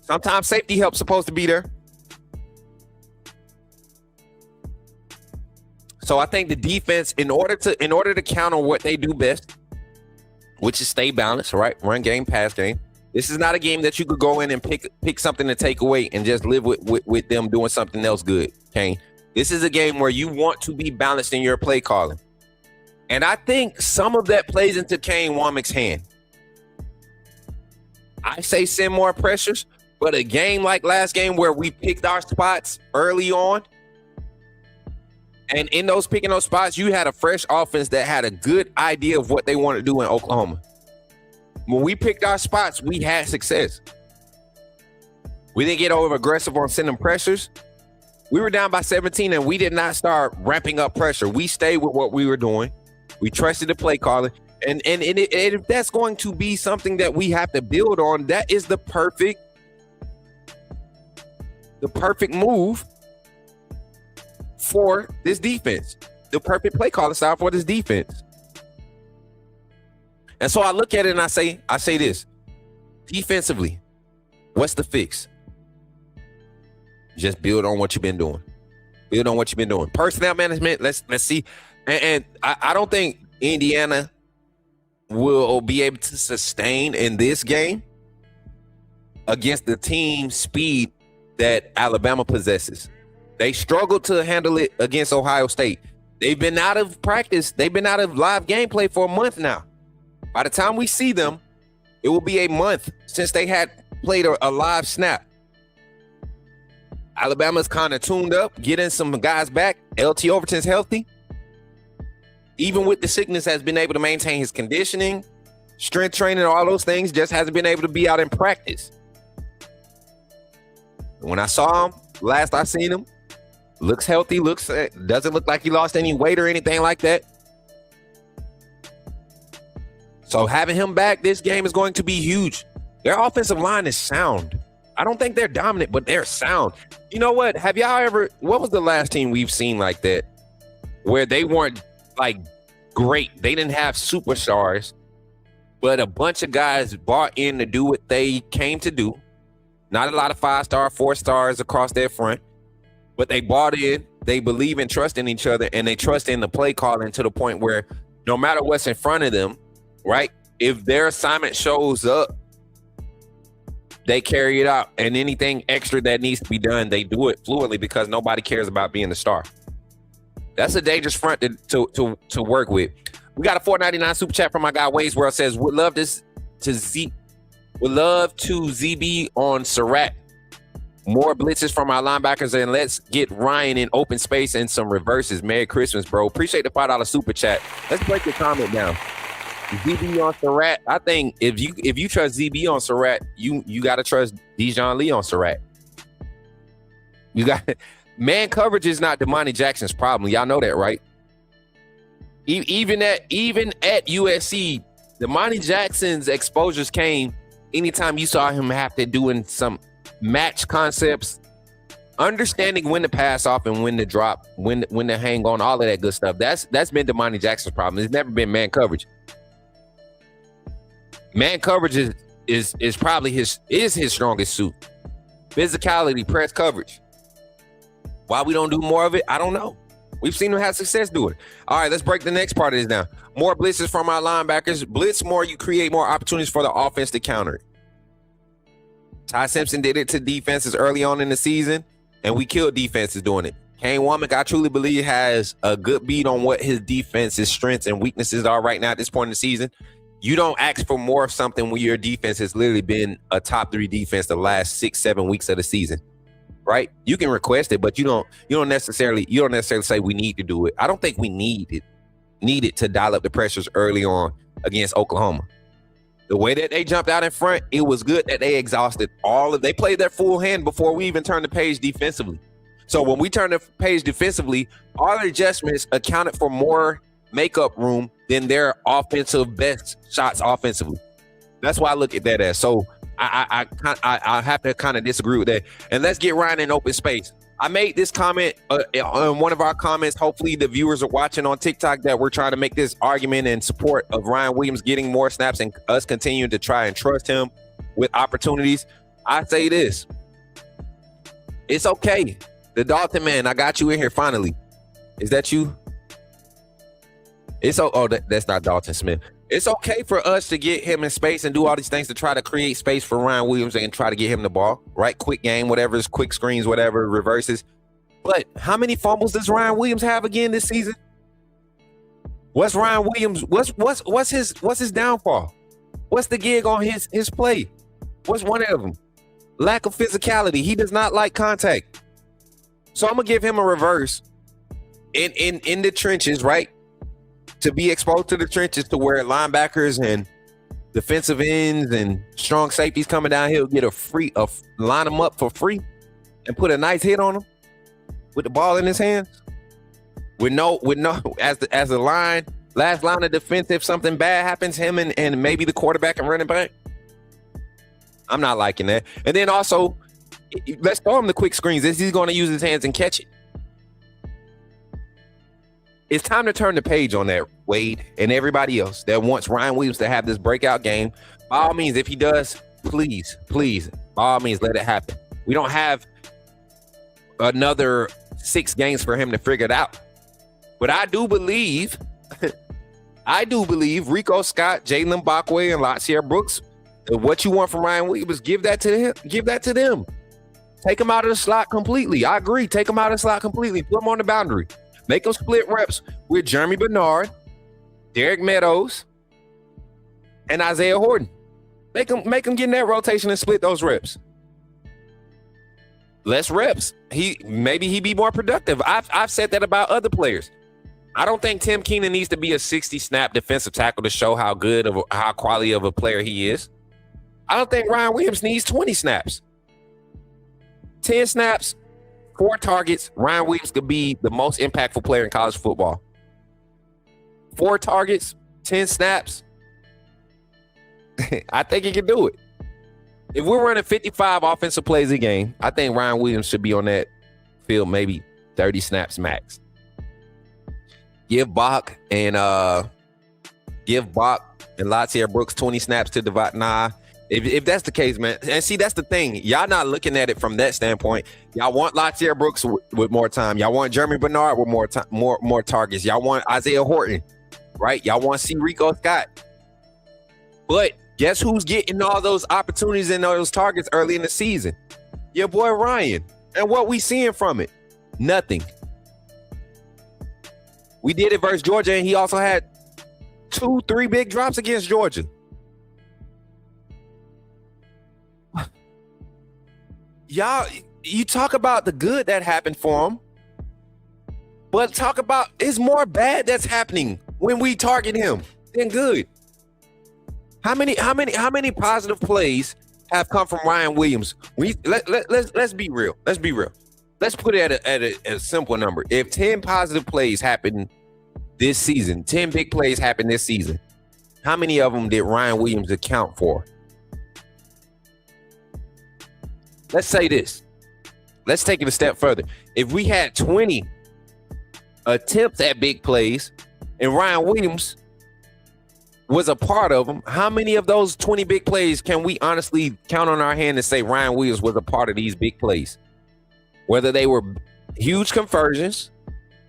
Sometimes safety help's supposed to be there. So I think the defense, in order to counter what they do best, which is stay balanced, right? Run game, pass game. This is not a game that you could go in and pick something to take away and just live with them doing something else good, Kane. This is a game where you want to be balanced in your play calling. And I think some of that plays into Kane Womack's hand. I say send more pressures, but a game like last game where we picked our spots early on, and in those picking those spots, you had a fresh offense that had a good idea of what they wanted to do in Oklahoma. When we picked our spots, we had success. We didn't get over aggressive on sending pressures. We were down by 17 and we did not start ramping up pressure. We stayed with what we were doing. We trusted the play calling. And if that's going to be something that we have to build on, that is the perfect move for this defense. The perfect play calling style for this defense. And so I look at it and I say this. Defensively, what's the fix? Just build on what you've been doing. Build on what you've been doing. Personnel management, let's see. And I don't think Indiana will be able to sustain in this game against the team speed that Alabama possesses. They struggled to handle it against Ohio State. They've been out of practice. They've been out of live gameplay for a month now. By the time we see them, it will be a month since they had played a live snap. Alabama's kind of tuned up, getting some guys back. LT Overton's healthy. Even with the sickness, has been able to maintain his conditioning, strength training, all those things, just hasn't been able to be out in practice. When I saw him, last I seen him, looks healthy, doesn't look like he lost any weight or anything like that. So having him back, this game is going to be huge. Their offensive line is sound. I don't think they're dominant, but they're sound. You know what? What was the last team we've seen like that where they weren't like great? They didn't have superstars, but a bunch of guys bought in to do what they came to do. Not a lot of 5-star, 4-stars across their front, but they bought in. They believe and trust in each other, and they trust in the play calling to the point where no matter what's in front of them, right? If their assignment shows up, they carry it out, and anything extra that needs to be done, they do it fluently because nobody cares about being the star. That's a dangerous front to work with. We got a $4.99 super chat from my guy Wade's World says, would love to ZB on Surratt. More blitzes from our linebackers, and let's get Ryan in open space and some reverses. Merry Christmas, bro. Appreciate the $5 super chat. Let's break the comment down. ZB on Surratt. I think if you trust ZB on Surratt, you got to trust Dijon Lee on Surratt. You got man coverage is not Damani Jackson's problem. Y'all know that, right? Even at USC, Damani Jackson's exposures came anytime you saw him have to doing some match concepts, understanding when to pass off and when to drop, when to hang on, all of that good stuff. That's been Damani Jackson's problem. It's never been man coverage. Man coverage is probably his strongest suit. Physicality, press coverage. Why we don't do more of it, I don't know. We've seen him have success doing it. All right, let's break the next part of this down. More blitzes from our linebackers. Blitz more, you create more opportunities for the offense to counter it. Ty Simpson did it to defenses early on in the season, and we killed defenses doing it. Kane Womack, I truly believe, has a good beat on what his defense's strengths and weaknesses are right now at this point in the season. You don't ask for more of something when your defense has literally been a top 3 defense the last 6-7 weeks of the season, right? You can request it, but you don't necessarily say we need to do it. I don't think we need it to dial up the pressures early on against Oklahoma. The way that they jumped out in front, it was good that they exhausted they played their full hand before we even turned the page defensively. So when we turned the page defensively, our adjustments accounted for more makeup room than their offensive best shots offensively. That's why I look at that as. So I have to kind of disagree with that. And let's get Ryan in open space. I made this comment on one of our comments. Hopefully the viewers are watching on TikTok that we're trying to make this argument in support of Ryan Williams getting more snaps and us continuing to try and trust him with opportunities. I say this. It's okay. The Dalton man, I got you in here finally. Is that you? That's not Dalton Smith. It's okay for us to get him in space and do all these things to try to create space for Ryan Williams and try to get him the ball, right? Quick game, whatever, quick screens, whatever, reverses. But how many fumbles does Ryan Williams have again this season? What's Ryan Williams? What's his downfall? What's the gig on his play? What's one of them? Lack of physicality. He does not like contact. So I'm gonna give him a reverse in the trenches, right? To be exposed to the trenches to where linebackers and defensive ends and strong safeties coming down here get line them up for free and put a nice hit on them with the ball in his hands. With no as the last line of defense, if something bad happens, him and maybe the quarterback and running back. I'm not liking that. And then also, let's throw him the quick screens. He's going to use his hands and catch it. It's time to turn the page on that, Wade, and everybody else that wants Ryan Williams to have this breakout game. By all means, if he does, please, by all means, let it happen. We don't have another 6 games for him to figure it out. But I do believe Rico Scott, Jalen Backway, and Latsier Brooks, what you want from Ryan Williams, give that to them. Take him out of the slot completely. I agree. Take him out of the slot completely. Put him on the boundary. Make them split reps with Jeremy Bernard, Derek Meadows, and Isaiah Horton. Make them get in that rotation and split those reps. Less reps. Maybe he be more productive. I've said that about other players. I don't think Tim Keenan needs to be a 60-snap defensive tackle to show how quality of a player he is. I don't think Ryan Williams needs 20 snaps. 10 snaps, 4 targets. Ryan Williams could be the most impactful player in college football. 4 targets, 10 snaps. I think he can do it. If we're running 55 offensive plays a game, I think Ryan Williams should be on that field maybe 30 snaps max. Give Bach and Latair Brooks 20 snaps to divide. Nah, if that's the case, man. And see, that's the thing. Y'all not looking at it from that standpoint. Y'all want Latair Brooks with more time. Y'all want Jeremy Bernard with more time, more targets. Y'all want Isaiah Horton, right? Y'all want to see Rico Scott. But guess who's getting all those opportunities and those targets early in the season? Your boy Ryan. And what we seeing from it? Nothing. We did it versus Georgia, and he also had 2-3 big drops against Georgia. Y'all, you talk about the good that happened for him, but talk about it's more bad that's happening when we target him than good. How many positive plays have come from Ryan Williams? Let's be real. Let's be real. Let's put it at a simple number. If 10 positive plays happen this season, 10 big plays happen this season, how many of them did Ryan Williams account for? Let's say this. Let's take it a step further. If we had 20 attempts at big plays and Ryan Williams was a part of them, how many of those 20 big plays can we honestly count on our hand and say Ryan Williams was a part of these big plays? Whether they were huge conversions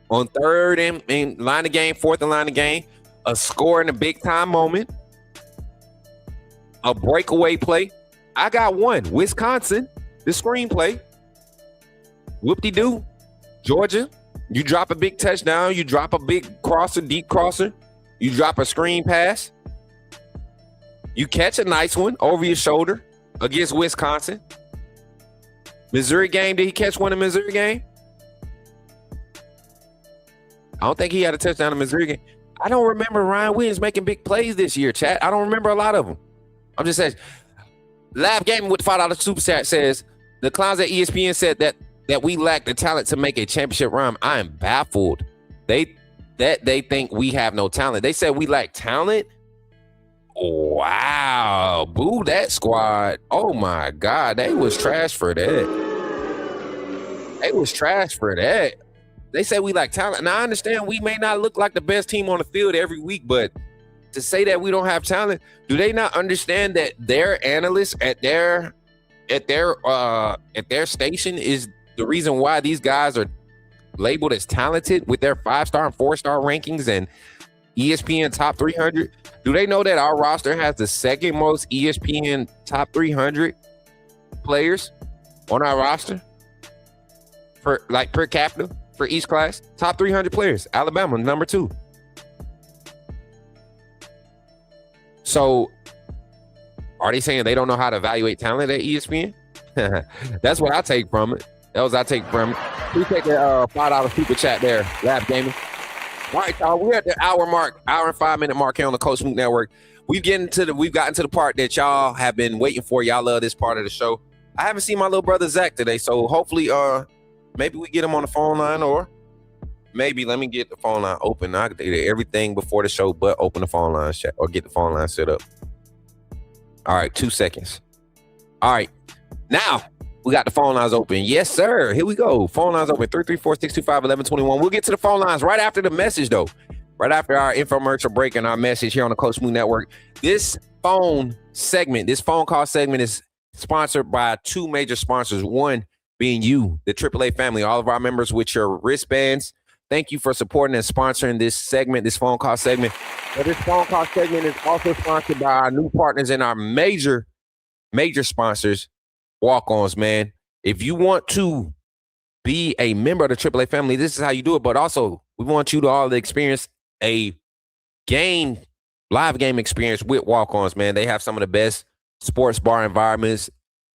on third and line of game, fourth and line of game, a score in a big time moment, a breakaway play. I got one. Wisconsin, the screenplay. Whoop-de-doo. Georgia, you drop a big touchdown, you drop a big crosser, deep crosser, you drop a screen pass, you catch a nice one over your shoulder against Wisconsin. Missouri game, did he catch one in Missouri game? I don't think he had a touchdown in Missouri game. I don't remember Ryan Williams making big plays this year, chat. I don't remember a lot of them. I'm just saying. Lab Gaming with the $5 super chat says, the clowns at ESPN said that we lack the talent to make a championship run. I am baffled. They think we have no talent. They said we lack talent. Wow. Boo that squad. Oh my God. They was trash for that. They was trash for that. They say we lack talent. Now I understand we may not look like the best team on the field every week, but to say that we don't have talent, do they not understand that their analysts at their station is the reason why these guys are labeled as talented with their 5-star and 4-star rankings and ESPN top 300? Do they know that our roster has the second most ESPN top 300 players on our roster for like per capita for each class? Top 300 players. Alabama, number 2. So are they saying they don't know how to evaluate talent at ESPN? That's what I take from it. That was I take from it. We take the $5 super chat there, Lab Gaming. All right, y'all, we're at the hour and 5-minute mark here on the Coach Smook Network. We've gotten to the part that y'all have been waiting for. Y'all love this part of the show. I haven't seen my little brother Zach today, so hopefully maybe we get him on the phone line, or maybe let me get the phone line open. I did everything before the show but open the phone line chat or get the phone line set up. All right, 2 seconds. All right, now we got the phone lines open. Yes, sir. Here we go. Phone lines open, 334-625-1121. We'll get to the phone lines right after the message, though. Right after our infomercial break and our message here on the Coach Smook Network. This phone call segment is sponsored by 2 major sponsors. One being you, the AAA family, all of our members with your wristbands. Thank you for supporting and sponsoring this segment, this phone call segment. But this phone call segment is also sponsored by our new partners and our major sponsors, Walk-Ons, man. If you want to be a member of the AAA family, this is how you do it. But also, we want you to all experience a live game experience with Walk-Ons, man. They have some of the best sports bar environments,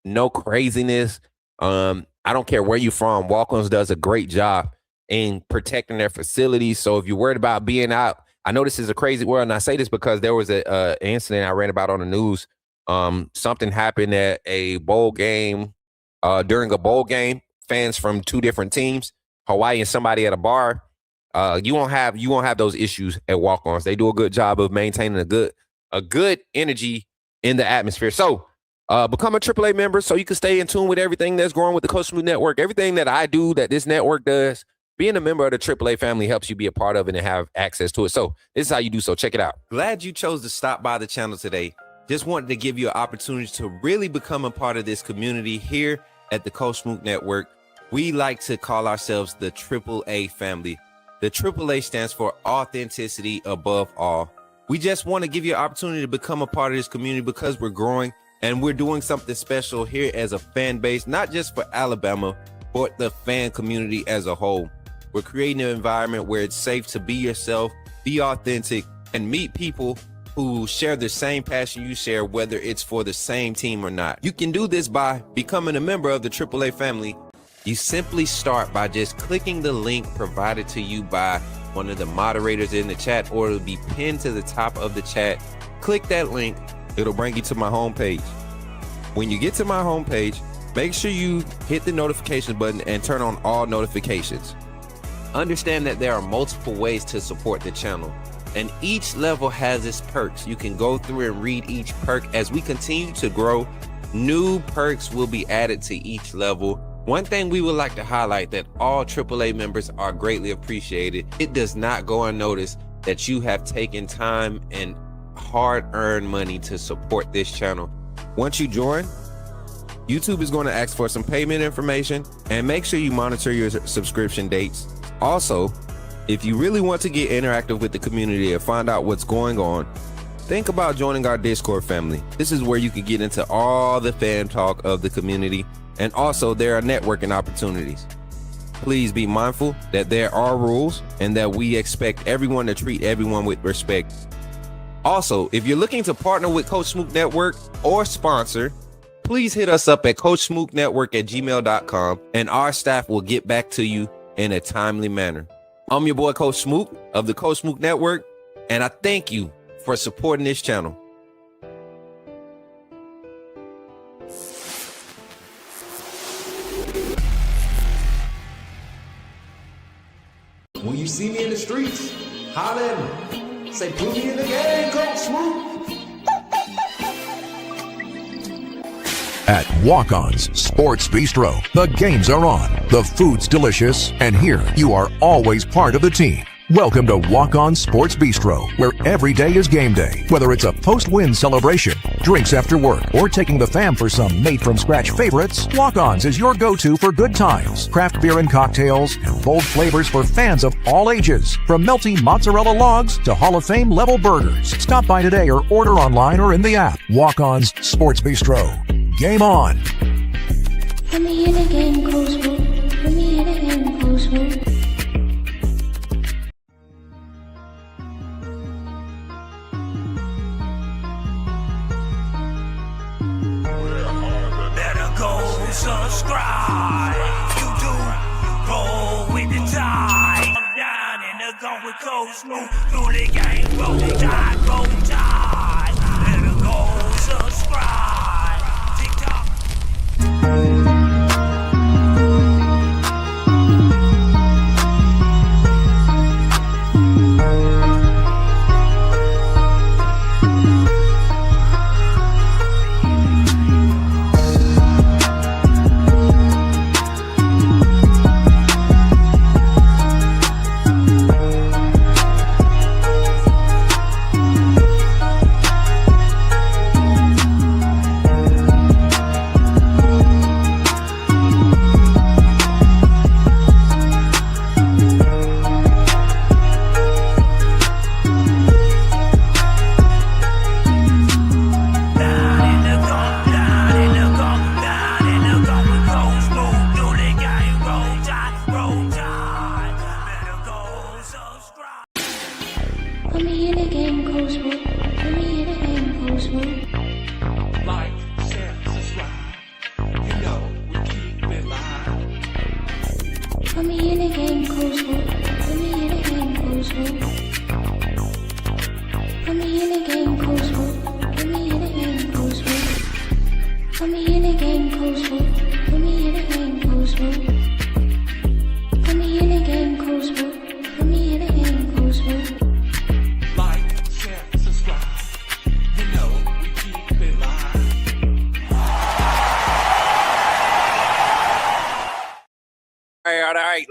no craziness. I don't care where you're from. Walk-Ons does a great job in protecting their facilities. So if you're worried about being out, I know this is a crazy world, and I say this because there was a incident I read about on the news. Something happened at a bowl game during a bowl game, fans from two different teams, Hawaii and somebody at a bar, you won't have those issues at Walk-Ons. They do a good job of maintaining a good energy in the atmosphere. So become a AAA member so you can stay in tune with everything that's going on with the Coach Smook Network. Everything that I do, that this network does, being a member of the AAA family helps you be a part of it and have access to it. So this is how you do so. Check it out. Glad you chose to stop by the channel today. Just wanted to give you an opportunity to really become a part of this community here at the Coach Smook Network. We like to call ourselves the AAA family. The AAA stands for authenticity above all. We just want to give you an opportunity to become a part of this community because we're growing and we're doing something special here as a fan base, not just for Alabama, but the fan community as a whole. We're creating an environment where it's safe to be yourself, be authentic, and meet people who share the same passion you share, whether it's for the same team or not. You can do this by becoming a member of the AAA family. You simply start by just clicking the link provided to you by one of the moderators in the chat, or it'll be pinned to the top of the chat. Click that link. It'll bring you to my homepage. When you get to my homepage, make sure you hit the notification button and turn on all notifications. Understand that there are multiple ways to support the channel, and each level has its perks. You can go through and read each perk. As we continue to grow, new perks will be added to each level. One thing we would like to highlight that all AAA members are greatly appreciated. It does not go unnoticed that you have taken time and hard-earned money to support this channel. Once you join, YouTube is going to ask for some payment information, and make sure you monitor your subscription dates. Also, if you really want to get interactive with the community and find out what's going on, think about joining our Discord family. This is where you can get into all the fan talk of the community, and also there are networking opportunities. Please be mindful that there are rules and that we expect everyone to treat everyone with respect. Also, if you're looking to partner with Coach Smook Network or sponsor, please hit us up at coachsmooknetwork@gmail.com, and our staff will get back to you in a timely manner. I'm your boy, Coach Smook of the Coach Smook Network, and I thank you for supporting this channel. When you see me in the streets, holler at me. Say, put me in the game, Coach Smook. At Walk-On's Sports Bistro, the games are on, the food's delicious, and here you are always part of the team. Welcome to Walk-On Sports Bistro, where every day is game day. Whether it's a post-win celebration, drinks after work, or taking the fam for some made-from-scratch favorites, Walk-On's is your go-to for good times, craft beer and cocktails, and bold flavors for fans of all ages. From melty mozzarella logs to Hall of Fame level burgers. Stop by today or order online or in the app. Walk-On's Sports Bistro. Game on. Put me in the game, Coach Smook. Put me in the game, Coach Smook. Subscribe, you do roll with the tide. I'm down in the gun with Coach Smook. Through the game, roll tide, roll tide. Better go subscribe. TikTok.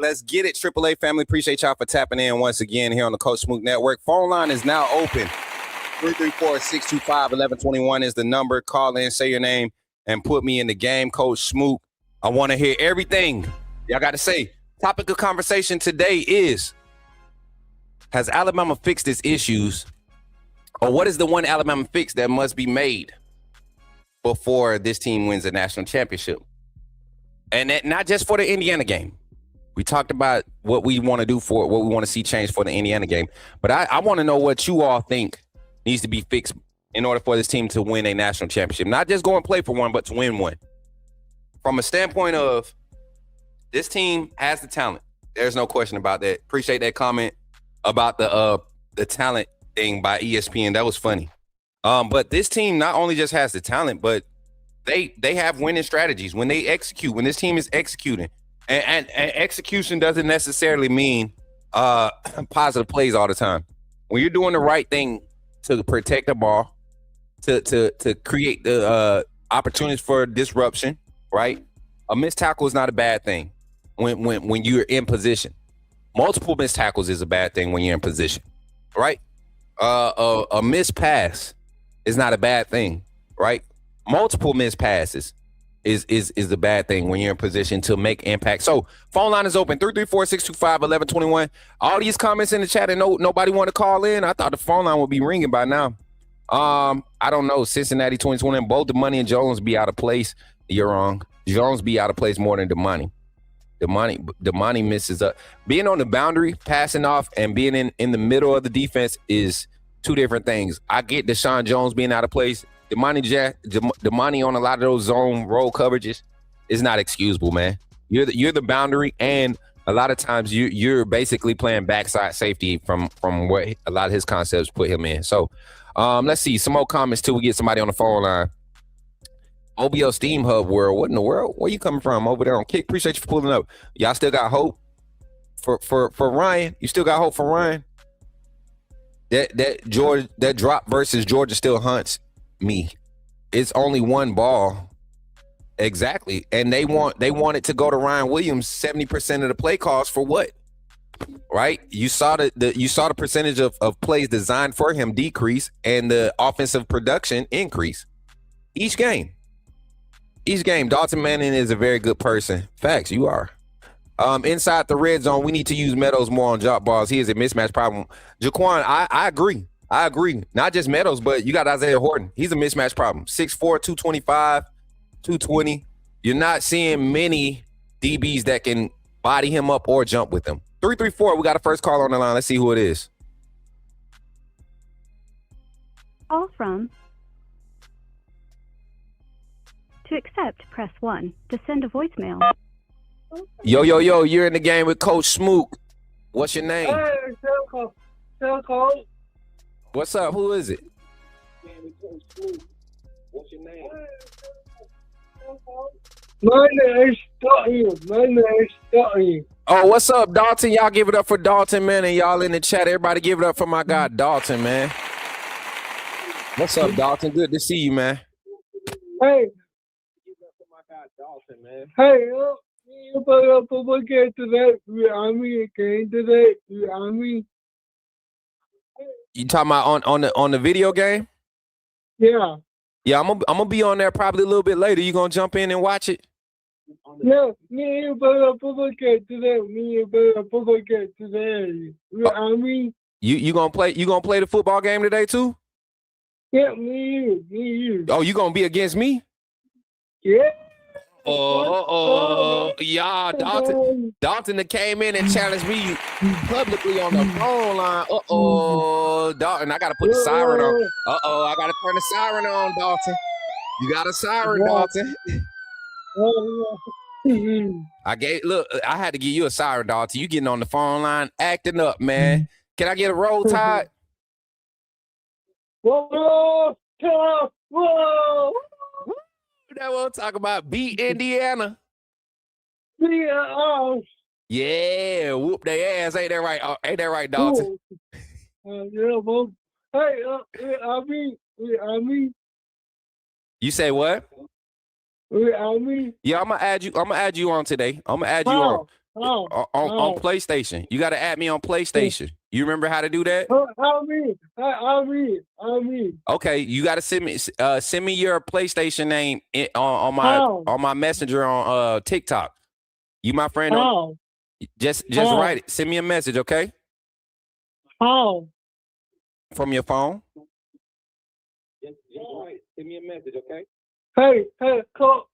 Let's get it, AAA family. Appreciate y'all for tapping in once again here on the Coach Smook Network. Phone line is now open. 334-625-1121 is the number. Call in, say your name, and put me in the game. Coach Smook, I want to hear everything y'all got to say. Topic of conversation today is, has Alabama fixed its issues, or what is the one Alabama fix that must be made before this team wins a national championship? And that not just for the Indiana game. We talked about what we want to do for what we want to see change for the Indiana game. But I want to know what you all think needs to be fixed in order for this team to win a national championship. Not just go and play for one, but to win one. From a standpoint of this team has the talent. There's no question about that. Appreciate that comment about the talent thing by ESPN. That was funny. But this team not only just has the talent, but they have winning strategies when they execute, when this team is executing. And execution doesn't necessarily mean positive plays all the time. When you're doing the right thing to protect the ball, to create the opportunities for disruption, right? A missed tackle is not a bad thing when you're in position. Multiple missed tackles is a bad thing when you're in position, right? A missed pass is not a bad thing, right? Multiple missed passes is the bad thing when you're in position to make impact. So phone line is open, 334-625-1121. All these comments in the chat and nobody want to call in. I thought the phone line would be ringing by now. I don't know. Cincinnati 2020, both the money and Jones be out of place. You're wrong. Jones be out of place more than Damani. Damani misses up. Being on the boundary, passing off, and being in the middle of the defense is two different things. I get Deshaun Jones being out of place. Damani on a lot of those zone roll coverages is not excusable, man. You're the boundary, and a lot of times you're basically playing backside safety from what a lot of his concepts put him in. So let's see some more comments till we get somebody on the phone line. OBO Steam Hub World, what in the world? Where you coming from over there on Kick? Appreciate you for pulling up. Y'all still got hope for Ryan? You still got hope for Ryan? That drop versus Georgia still haunts me. It's only one ball. Exactly. And they want it to go to Ryan Williams 70% of the play calls for what? Right? You saw the percentage of plays designed for him decrease and the offensive production increase. Each game. Dalton Manning is a very good person. Facts, you are. Inside the red zone, we need to use Meadows more on drop balls. He is a mismatch problem. Jaquan, I agree. Not just Meadows, but you got Isaiah Horton. He's a mismatch problem. 6'4", 225, 220. You're not seeing many DBs that can body him up or jump with him. 334, we got a first call on the line. Let's see who it is. Call from. To accept, press 1. To send a voicemail. Yo, you're in the game with Coach Smook. What's your name? Hey, What's up? Who is it? What's your name? My name is Dalton. Oh, what's up, Dalton? Y'all give it up for Dalton, man, and y'all in the chat. Everybody give it up for my guy, Dalton, man. What's up, Dalton? Good to see you, man. Hey. Give it up for my guy, Dalton, man. Hey, you put up a game today. You talking about on the video game? Yeah. Yeah, I'm gonna be on there probably a little bit later. You gonna jump in and watch it? Yeah, you put up a game today. You gonna play the football game today too? Yeah, me you. Oh, you gonna be against me? Yeah. Yeah, Dalton that came in and challenged me publicly on the phone line. Dalton, I gotta put the siren on. I gotta turn the siren on, Dalton. You got a siren, Dalton. I had to give you a siren, Dalton. You getting on the phone line, acting up, man. Can I get a roll tide? Whoa. That we'll talk about. Beat Indiana. Yeah, whoop their ass. Ain't that right? Ain't that right, Dalton? Hey, You say what? I mean, Yeah, I'm gonna add you on today. I'm gonna add you on. On PlayStation. You got to add me on PlayStation. You remember how to do that? I mean. Okay, you got to send me your PlayStation name on my messenger on TikTok. You my friend? Just write it. Send me a message, okay? How? From your phone. Just send me a message, okay? Hey, Coach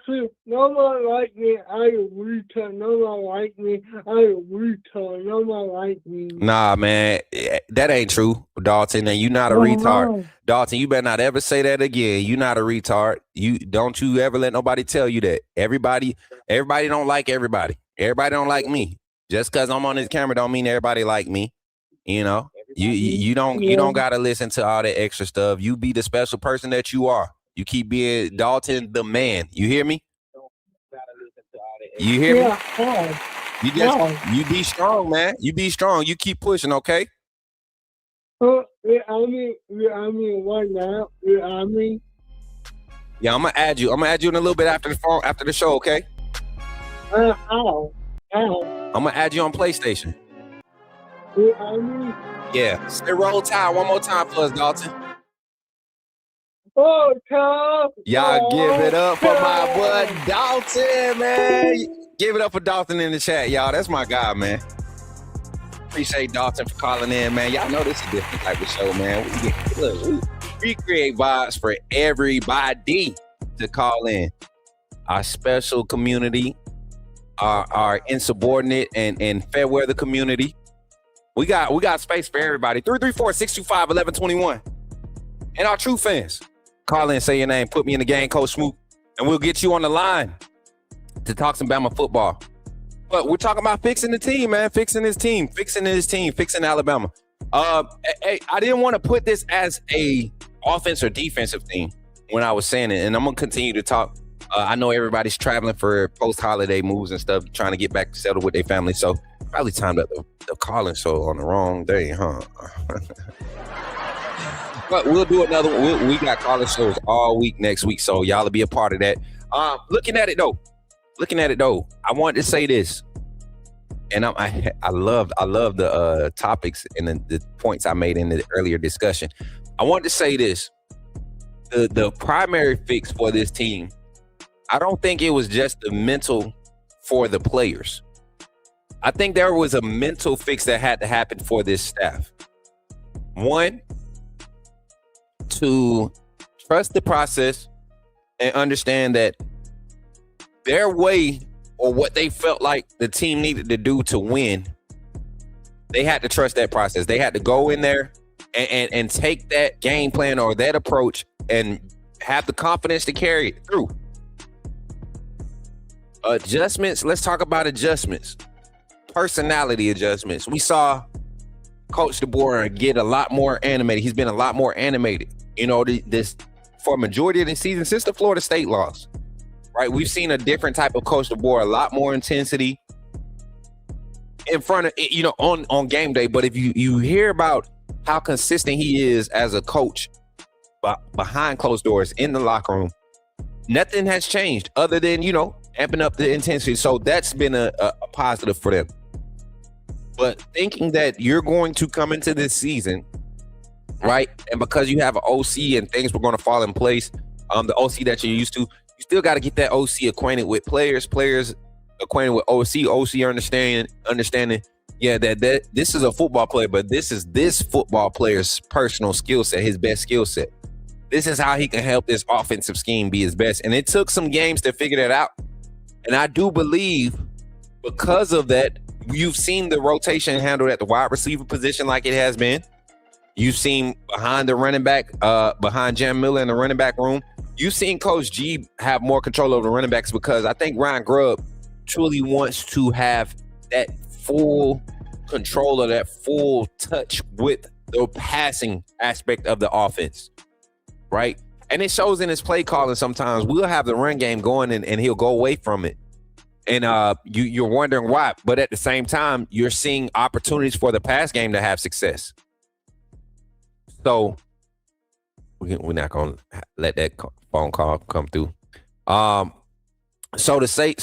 Smook, nobody like me. I am retard. Nobody like me. I am retard. Nobody like me. Nah, man, that ain't true, Dalton. And you not a retard, Dalton. You better not ever say that again. You not a retard. You ever let nobody tell you that. Everybody don't like everybody. Everybody don't like me. Just because I'm on this camera don't mean everybody like me. You know, you don't gotta listen to all that extra stuff. You be the special person that you are. You keep being Dalton the man. You hear me? You hear me? You be strong, man. You be strong. You keep pushing, okay? I mean, right now. I mean. Yeah, I'm gonna add you. I'm gonna add you in a little bit after the show, okay? How? I'm gonna add you on PlayStation. I mean. Yeah. Say roll tide one more time for us, Dalton. Oh, Tom. Y'all give it up for my boy Dalton, man. Give it up for Dalton in the chat, y'all. That's my guy, man. Appreciate Dalton for calling in, man. Y'all know this is a different type of show, man. We create vibes for everybody to call in. Our special community, our insubordinate and fair weather community. We got space for everybody. 334-625-1121. And our true fans. Call in, say your name, put me in the game, Coach Smook, and we'll get you on the line to talk some Bama football. But we're talking about fixing the team, man. Fixing his team, fixing Alabama. Hey, I didn't want to put this as a offense or defensive thing when I was saying it, and I'm going to continue to talk. I know everybody's traveling for post-holiday moves and stuff, trying to get back settled with their family, so probably timed up the calling show on the wrong day, huh? But we'll do another one. We got calling shows all week next week, so y'all will be a part of that. Looking at it though, I wanted to say this, and I love the topics and the points I made in the earlier discussion. I wanted to say this: the primary fix for this team, I don't think it was just the mental for the players. I think there was a mental fix that had to happen for this staff. One, to trust the process and understand that their way or what they felt like the team needed to do to win, they had to trust that process. They had to go in there and take that game plan or that approach and have the confidence to carry it through. Adjustments, let's talk about adjustments. Personality adjustments. We saw Coach DeBoer get a lot more animated. He's been a lot more animated. You know, this for a majority of the season since the Florida State loss, right? We've seen a different type of Coach DeBoer, a lot more intensity in front of, you know, on game day. But if you hear about how consistent he is as a coach behind closed doors in the locker room, nothing has changed other than, you know, amping up the intensity. So that's been a positive for them. But thinking that you're going to come into this season, right, and because you have an OC and things were going to fall in place, the OC that you're used to, you still got to get that OC acquainted with players acquainted with OC understanding, yeah, that this is a football player, but this is this football player's personal skill set, his best skill set. This is how he can help this offensive scheme be his best. And it took some games to figure that out. And I do believe because of that, you've seen the rotation handled at the wide receiver position like it has been. You've seen behind the running back, behind Jam Miller in the running back room. You've seen Coach G have more control over the running backs because I think Ryan Grubb truly wants to have that full control or that full touch with the passing aspect of the offense, right? And it shows in his play calling sometimes. We'll have the run game going and he'll go away from it. And you're wondering why. But at the same time, you're seeing opportunities for the pass game to have success. So we're not going to let that phone call come through. So to say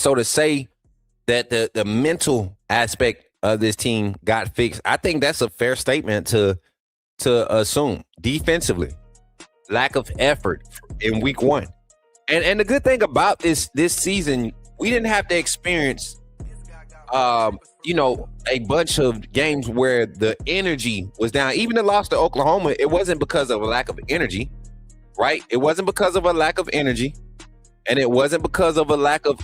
that the mental aspect of this team got fixed. I think that's a fair statement to assume. Defensively, lack of effort in week 1. And the good thing about this season, we didn't have to experience a bunch of games where the energy was down. Even the loss to Oklahoma, it wasn't because of a lack of energy, right? It wasn't because of a lack of energy, and it wasn't because of a lack of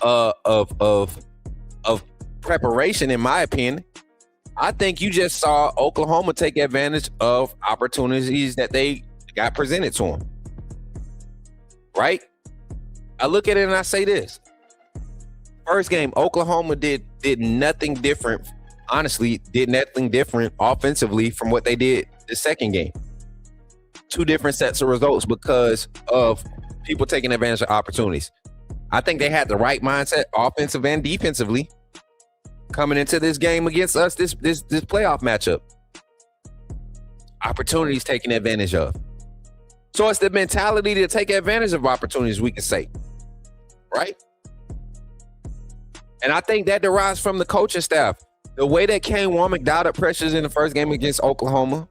preparation, in my opinion. I think you just saw Oklahoma take advantage of opportunities that they got presented to them, right? I look at it and I say this. First game, Oklahoma did nothing different. Honestly, did nothing different offensively from what they did the second game. 2 different sets of results because of people taking advantage of opportunities. I think they had the right mindset, offensive and defensively, coming into this game against us, this playoff matchup. Opportunities taken advantage of. So it's the mentality to take advantage of opportunities, we can say, right? And I think that derives from the coaching staff. The way that Kane Womack dialed up pressures in the first game against Oklahoma,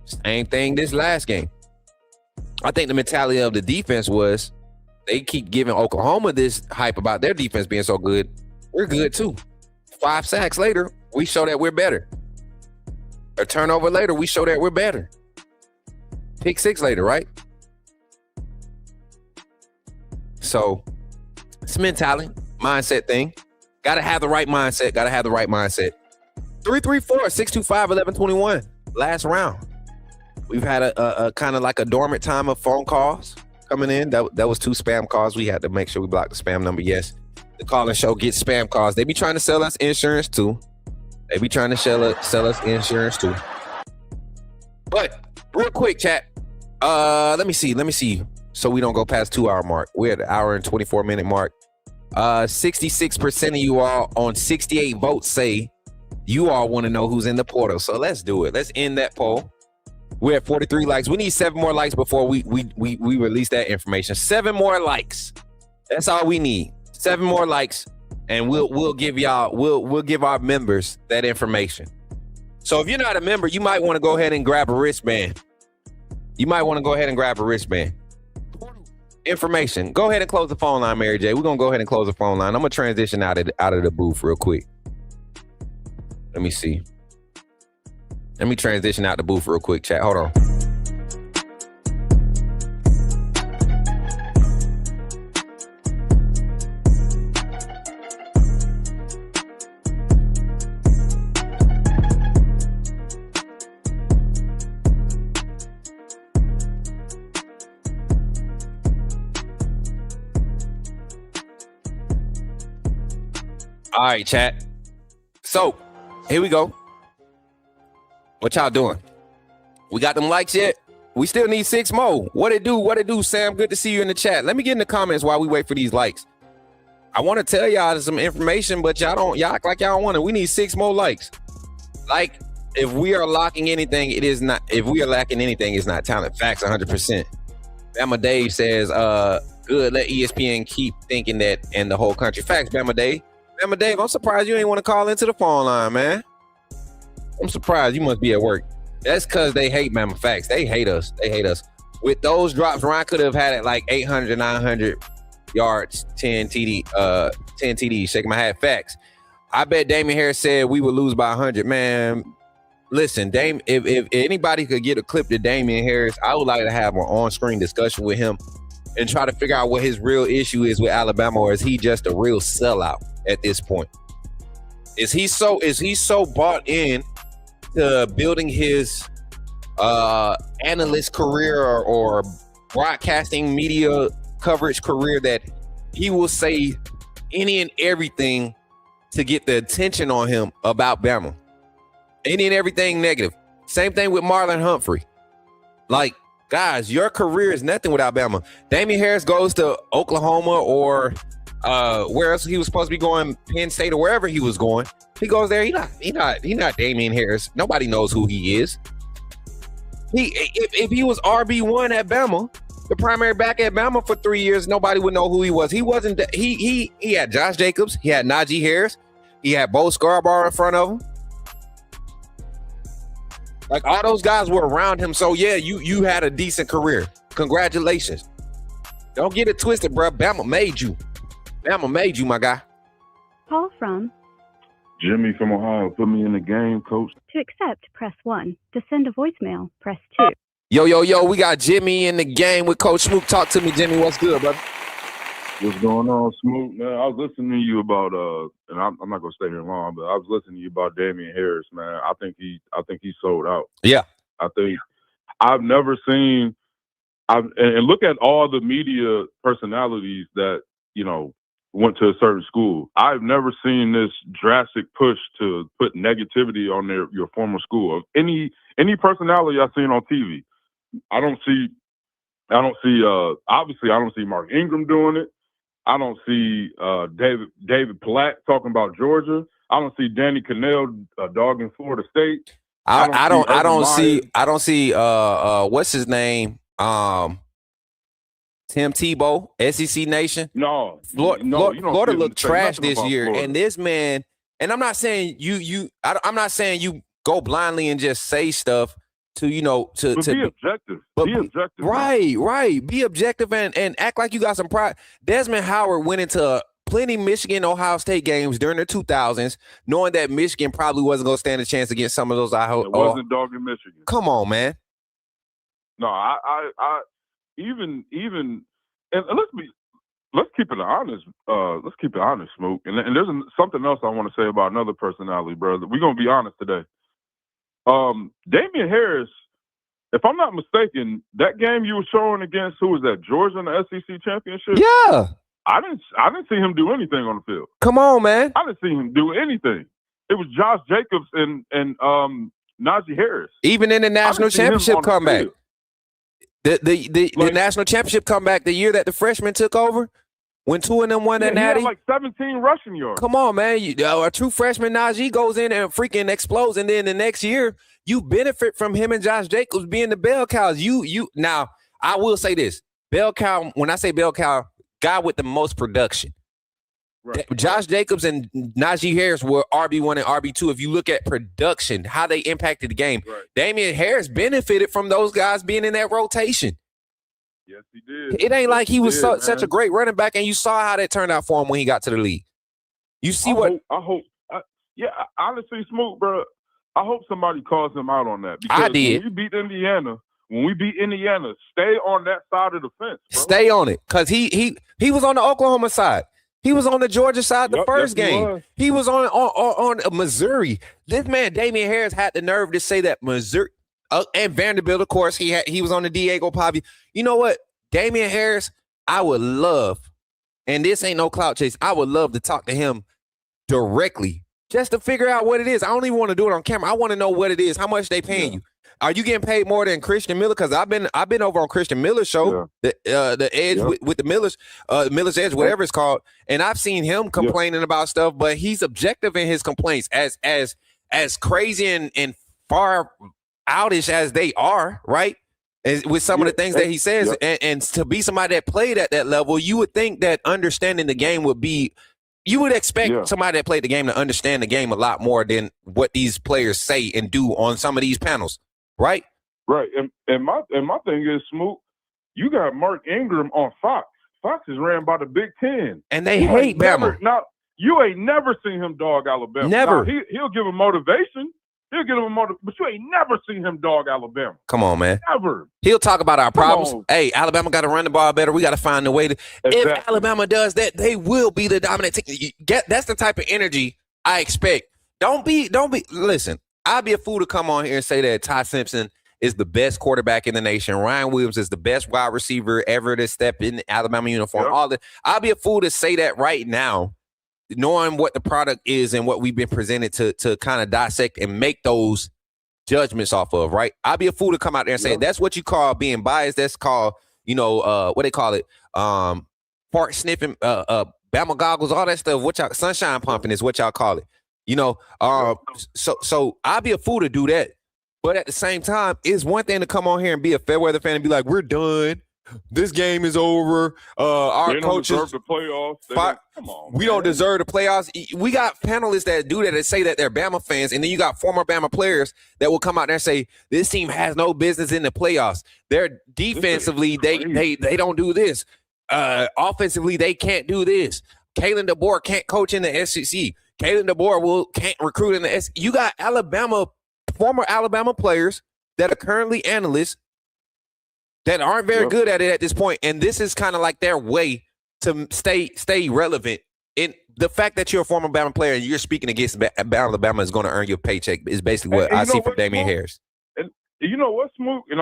same thing this last game. I think the mentality of the defense was they keep giving Oklahoma this hype about their defense being so good. We're good too. 5 sacks later, we show that we're better. A turnover later, we show that we're better. Pick 6 later, right? So it's a mentality, mindset thing. Got to have the right mindset. 334-625-1121. Last round. We've had a kind of like a dormant time of phone calls coming in. That was 2 spam calls. We had to make sure we blocked the spam number. Yes, the calling show gets spam calls. They be trying to sell us insurance too. Sell us insurance too. But real quick, chat. Let me see. So we don't go past 2-hour mark. We're at the hour and 24-minute mark. 66% of you all on 68 votes say you all want to know who's in the portal. So let's do it. Let's end that poll. We're at 43 likes. We need 7 more likes before we release that information. 7 more likes. That's all we need. 7 more likes, and we'll give our members that information. So if you're not a member, you might want to go ahead and grab a wristband. Information. Go ahead and close the phone line, Mary J. We're gonna go ahead and close the phone line. I'm gonna transition out of the booth real quick. Let me see. Let me transition out the booth real quick, chat. Hold on. All right, chat. So here we go. What y'all doing? We got them likes yet? We still need 6 more. What it do, Sam? Good to see you in the chat. Let me get in the comments while we wait for these likes. I want to tell y'all some information, but y'all act like y'all don't want it. We need 6 more likes. Like, if we are lacking anything, it's not talent. Facts 100%. Bama Dave says, good, let ESPN keep thinking that in the whole country. Facts, Bama Dave. Bama Dave, I'm surprised you ain't want to call into the phone line, man. I'm surprised. You must be at work. That's because they hate Bama. Facts. They hate us. With those drops, Ryan could have had it like 800, 900 yards, 10 TDs. Shaking my head. Facts. I bet Damian Harris said we would lose by 100. Man, listen, if anybody could get a clip to Damian Harris, I would like to have an on-screen discussion with him and try to figure out what his real issue is with Alabama, or is he just a real sellout at this point? Is he so bought in to building his analyst career or broadcasting media coverage career that he will say any and everything to get the attention on him about Bama? Any and everything negative. Same thing with Marlon Humphrey. Like, guys, your career is nothing without Bama. Damian Harris goes to Oklahoma or where else he was supposed to be going, Penn State or wherever he was going. He goes there. He not Damian Harris. Nobody knows who he is. If he was RB1 at Bama, the primary back at Bama for 3 years, nobody would know who he was. He wasn't. He had Josh Jacobs. He had Najee Harris. He had Bo Scarborough in front of him. Like, all those guys were around him. So, yeah, you had a decent career. Congratulations. Don't get it twisted, bro. Bama made you. Bama made you, my guy. Call from. Jimmy from Ohio. Put me in the game, coach. To accept, press 1. To send a voicemail, press 2. Yo, we got Jimmy in the game with Coach Smook. Talk to me, Jimmy. What's good, brother? What's going on, Smook? Man, I was listening to you about and I'm not gonna stay here long, but I was listening to you about Damian Harris, man. I think he sold out. Yeah. I think I've never seen and look at all the media personalities that, went to a certain school. I've never seen this drastic push to put negativity on your former school. Any personality I've seen on TV. I don't see obviously I don't see Mark Ingram doing it. I don't see David Platt talking about Georgia. I don't see Danny Cannell dogging Florida State. I don't see what's his name? Tim Tebow, SEC Nation. No, Florida looked trash this year. Florida. And this man, and I'm not saying I'm not saying you go blindly and just say stuff to be objective. Be objective. Right. Be objective and act like you got some pride. Desmond Howard went into plenty Michigan, Ohio State games during the 2000s, knowing that Michigan probably wasn't going to stand a chance against some of those. It wasn't dogging Michigan. Come on, man. No, I even and let's keep it honest. Let's keep it honest, Smoke. And there's something else I want to say about another personality, brother. We're gonna be honest today. Damian Harris, if I'm not mistaken, that game you were showing against who was that? Georgia in the SEC championship? Yeah. I didn't see him do anything on the field. Come on, man. I didn't see him do anything. It was Josh Jacobs and Najee Harris. Even in the national championship comeback. The national championship comeback, the year that the freshmen took over, when two of them won that natty. He had like 17 rushing yards. Come on, man. A true freshman Najee goes in and freaking explodes, and then the next year you benefit from him and Josh Jacobs being the bell cows. Now, I will say this. Bell cow, when I say bell cow, guy with the most production. Right. Josh Jacobs and Najee Harris were RB1 and RB2. If you look at production, how they impacted the game, right. Damian Harris benefited from those guys being in that rotation. Yes, he did. It ain't like he was such a great running back, and you saw how that turned out for him when he got to the league. You see honestly, Smoke, bro, I hope somebody calls him out on that. Because I did. When we beat Indiana, stay on that side of the fence, bro. Stay on it, because he was on the Oklahoma side. He was on the Georgia side the first game. He was on Missouri. This man, Damian Harris, had the nerve to say that Missouri and Vanderbilt, of course, he was on the Diego Pavia. You know what? Damian Harris, I would love, and this ain't no clout chase, I would love to talk to him directly just to figure out what it is. I don't even want to do it on camera. I want to know what it is. How much they paying you? Are you getting paid more than Christian Miller? Because I've been over on Christian Miller's show, the Edge with the Miller's Edge, whatever it's called, and I've seen him complaining about stuff, but he's objective in his complaints. As crazy and far outish as they are, right? With some of the things that he says, and to be somebody that played at that level, you would think that understanding the game would be. You would expect somebody that played the game to understand the game a lot more than what these players say and do on some of these panels. Right. And my thing is, Smoot, you got Mark Ingram on Fox. Fox is ran by the Big Ten. And they hate Bama. Now, you ain't never seen him dog Alabama. Never. Now, he'll give him motivation. But you ain't never seen him dog Alabama. Come on, man. Never. He'll talk about our problems. Hey, Alabama got to run the ball better. We got to find a way to. Exactly. If Alabama does that, they will be the dominant team. That's the type of energy I expect. Don't be. Listen, I'd be a fool to come on here and say that Ty Simpson is the best quarterback in the nation. Ryan Williams is the best wide receiver ever to step in the Alabama uniform. I'll be a fool to say that right now, knowing what the product is and what we've been presented to kind of dissect and make those judgments off of, right? I'll be a fool to come out there and say that's what you call being biased. That's called, what they call it, fart sniffing, Bama goggles, all that stuff. What y'all sunshine pumping is what y'all call it. So I'll be a fool to do that. But at the same time, it's one thing to come on here and be a fair weather fan and be like, we're done. this game is over. Our they don't coaches deserve the playoffs. Come on, we don't deserve the playoffs. We got panelists that do that and say that they're Bama fans, and then you got former Bama players that will come out there and say this team has no business in the playoffs. They're defensively, they don't do this. Offensively, they can't do this. Kalen DeBoer can't coach in the SEC. Kalen DeBoer can't recruit in the SEC. You got former Alabama players that are currently analysts that aren't very good at it at this point, and this is kind of like their way to stay relevant. In the fact that you're a former Bama player and you're speaking against Alabama is going to earn you a paycheck is basically what I see from Damian Harris. And you know what, Smook? And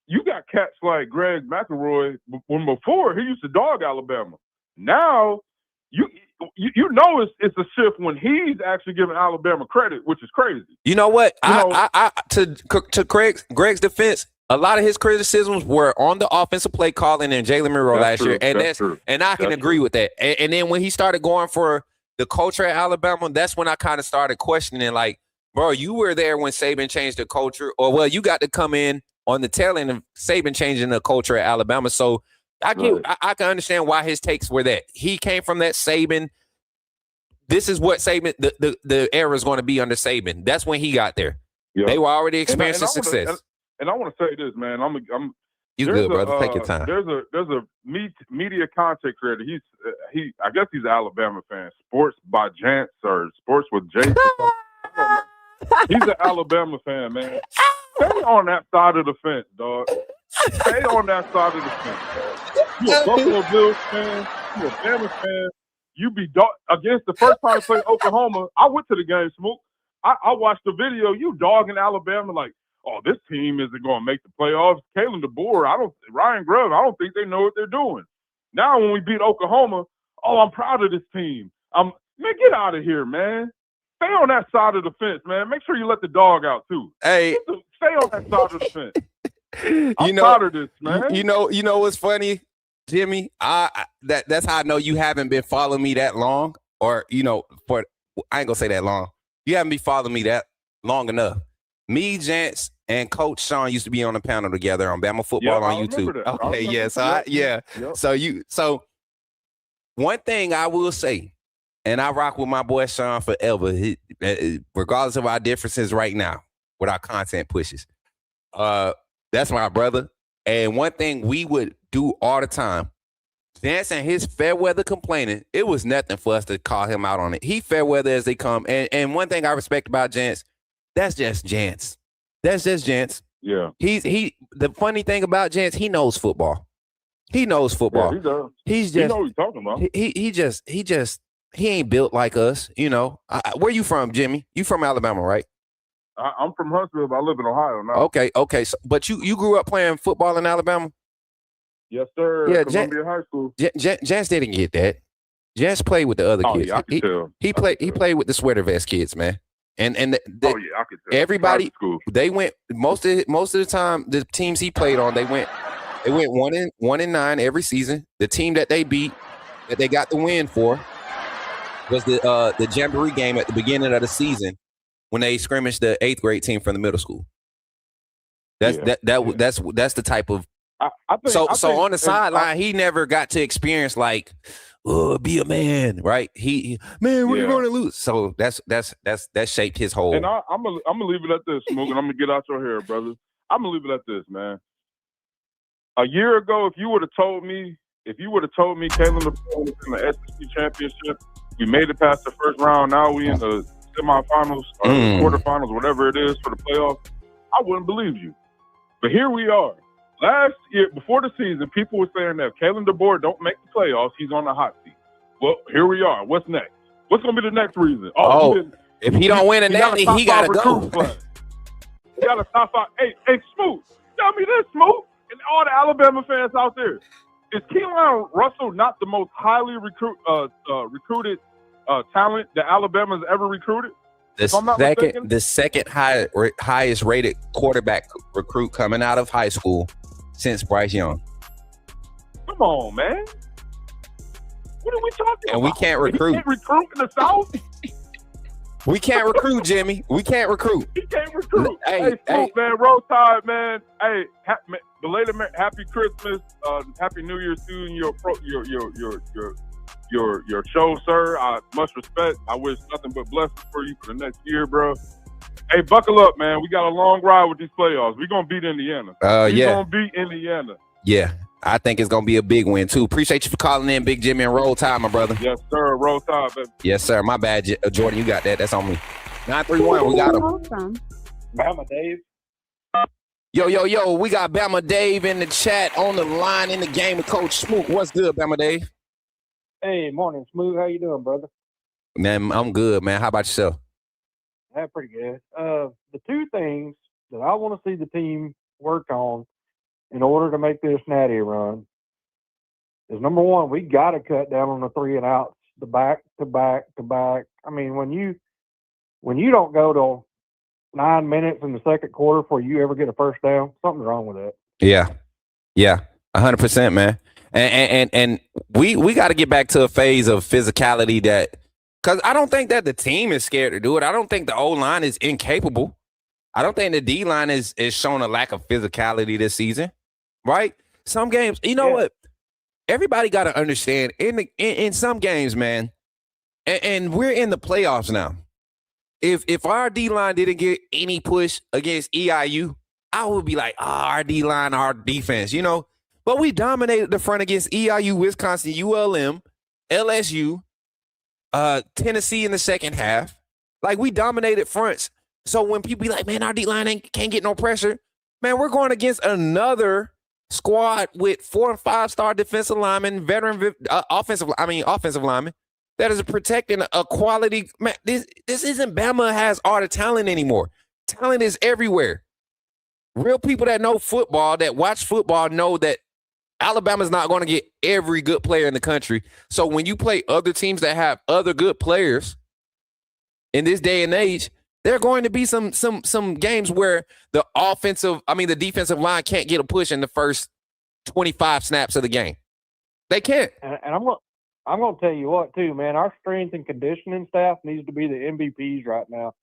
you got cats like Greg McElroy. When before he used to dog Alabama. Now you know it's a shift when he's actually giving Alabama credit, which is crazy. You know what? To Greg's defense, a lot of his criticisms were on the offensive play calling and Jalen Monroe last year, and I can agree with that. And then when he started going for the culture at Alabama, that's when I kind of started questioning, like, bro, you were there when Saban changed the culture, or well, you got to come in on the tail end of Saban changing the culture at Alabama. So I can understand why his takes were that he came from that Saban. This is what Saban the era is going to be under Saban. That's when he got there. Yep. They were already experiencing success. And I want to say this, man. You good, brother? Take your time. There's a media content creator. I guess he's an Alabama fan. Sports by Jance or Sports with Jason. He's an Alabama fan, man. Stay on that side of the fence, dog. Stay on that side of the fence, dog. You a Buffalo Bills fan. You a Bama fan. You be against the first time they played Oklahoma. I went to the game, Smook. I watched the video. You dogging Alabama like, oh, this team isn't going to make the playoffs. Kalen DeBoer, Ryan Grubb, I don't think they know what they're doing. Now when we beat Oklahoma, oh, I'm proud of this team. Man, get out of here, man. Stay on that side of the fence, man. Make sure you let the dog out too. Hey, stay on that side of the fence. I'm proud of this, man. You know what's funny, Jimmy? That's how I know you haven't been following me that long, or I ain't gonna say that long. You haven't been following me that long enough. Me, Jance, and Coach Sean used to be on the panel together on Bama Football on YouTube. Okay, yeah. So one thing I will say, and I rock with my boy Sean forever, regardless of our differences right now with our content pushes. That's my brother. And one thing we would do all the time, Jance and his fair weather complaining, it was nothing for us to call him out on it. He fair weather as they come. And one thing I respect about Jance, that's just Jance. That's just Jance. Yeah. The funny thing about Jance, he knows football. He knows football. Yeah, he does. He know what he's talking about. He ain't built like us, you know. Where you from, Jimmy? You from Alabama, right? I'm from Huntsville, but I live in Ohio now. Okay. So, but you grew up playing football in Alabama? Yes, sir. Yeah, Columbia High School. Jance didn't get that. Jance played with the other kids. Yeah, I can tell. He played with the sweater vest kids, man. And I could tell. Everybody, they went most of the time. The teams he played on, they went 1-9 every season. The team that they beat, that they got the win for, was the jamboree game at the beginning of the season when they scrimmaged the 8th grade team from the middle school. That's the type of. I think on the sideline, he never got to experience like, be a man, right? We're going to lose. So that shaped his whole. And I'm gonna leave it at this, Smook, and I'm gonna get out your hair, brother. I'm gonna leave it at this, man. A year ago, if you would have told me Kalen DeBoer was in the SEC championship, we made it past the first round. Now we in the semifinals or quarterfinals, whatever it is for the playoffs. I wouldn't believe you, but here we are. Last year, before the season, people were saying that if Kalen DeBoer don't make the playoffs, he's on the hot seat. Well, here we are. What's next? What's going to be the next reason? If he don't win in that, he got to go. He got a top 5. Hey, Smook, tell me this, Smook, and all the Alabama fans out there. Is Keelan Russell not the most highly recruited talent that Alabama's ever recruited? The second highest rated quarterback recruit coming out of high school since Bryce Young. Come on, man. What are we talking about? And we can't recruit. We can't recruit in the South? We can't recruit, Jimmy. We can't recruit. He can't recruit. Hey, Smook, man, roll tide, man. Hey, belated happy Christmas, happy New Year's to you and your show, sir. Much respect. I wish nothing but blessings for you for the next year, bro. Hey, buckle up, man. We got a long ride with these playoffs. We're gonna beat Indiana. We're gonna beat Indiana. Yeah. I think it's gonna be a big win too. Appreciate you for calling in, Big Jimmy, and roll tide, my brother. Yes, sir. Roll tide, baby. Yes, sir. My bad, Jordan. You got that. That's on me. 931. We got him. Bama Dave. Yo. We got Bama Dave in the chat on the line in the game with Coach Smook. What's good, Bama Dave? Hey, morning, Smook. How you doing, brother? Man, I'm good, man. How about yourself? Yeah, pretty good. The two things that I want to see the team work on in order to make this natty run is, number one, we got to cut down on the 3 and outs, the back to back to back. I mean, when you don't go to 9 minutes in the second quarter before you ever get a first down, something's wrong with that. Yeah, 100%, man. And we got to get back to a phase of physicality because I don't think that the team is scared to do it. I don't think the O-line is incapable. I don't think the D-line is shown a lack of physicality this season, right? Some games, you know what? Everybody got to understand in some games, man, and we're in the playoffs now. If our D-line didn't get any push against EIU, I would be like, our D-line, our defense, you know. But we dominated the front against EIU, Wisconsin, ULM, LSU, Tennessee in the second half. Like, we dominated fronts. So when people be like, man, our D-line can't get no pressure, man, we're going against another squad with 4 and 5 star defensive linemen, veteran offensive linemen that is protecting a quality. Man, this isn't Bama has all the talent anymore. Talent is everywhere. Real people that know football, that watch football, know that Alabama's not going to get every good player in the country. So when you play other teams that have other good players in this day and age, there are going to be some games where the defensive line can't get a push in the first 25 snaps of the game. They can't. And I'm going to tell you what, too, man. Our strength and conditioning staff needs to be the MVPs right now,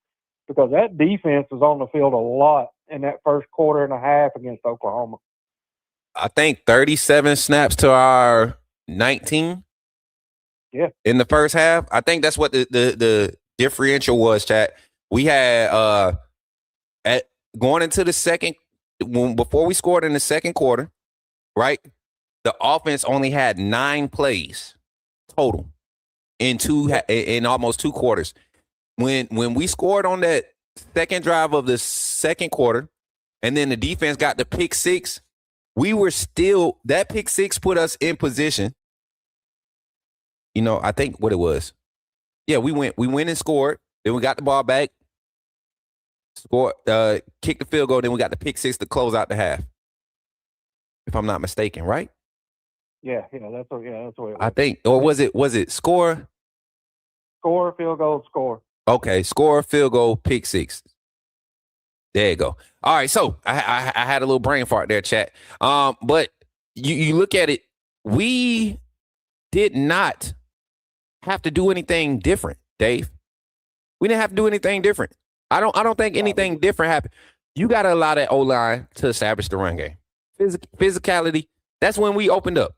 because that defense is on the field a lot in that first quarter and a half against Oklahoma. I think 37 snaps to our 19. Yeah. In the first half. I think that's what the differential was, chat. We had going into the second, before we scored in the second quarter, right? The offense only had 9 plays total in almost 2 quarters. When we scored on that second drive of the second quarter, and then the defense got the pick 6, that pick 6 put us in position. You know, I think what it was. Yeah, we went and scored. Then we got the ball back, scored, kicked the field goal. Then we got the pick 6 to close out the half, if I'm not mistaken, right? Yeah, that's what it was. I think, or was it score? Score, field goal, score. Okay, score, field goal, pick 6. There you go. All right, so I had a little brain fart there, chat. But you look at it, we did not have to do anything different, Dave. We didn't have to do anything different. I don't think anything different happened. You got to allow that O-line to establish the run game. Physicality, that's when we opened up.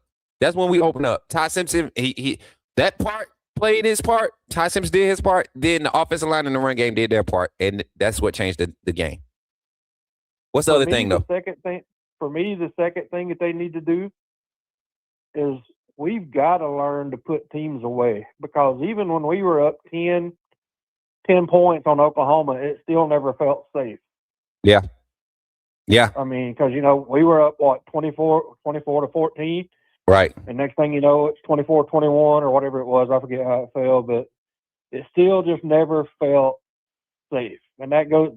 Ty Simpson, he that part played his part. Ty Simpson did his part. Then the offensive line and the run game did their part, and that's what changed the game. What's the other thing, though? For me, the second thing that they need to do is we've got to learn to put teams away, because even when we were up 10 points on Oklahoma, it still never felt safe. Yeah. I mean, because, we were up, 24 to 14. Right. And next thing you know, it's 24-21 or whatever it was. I forget how it fell, but it still just never felt safe. And that goes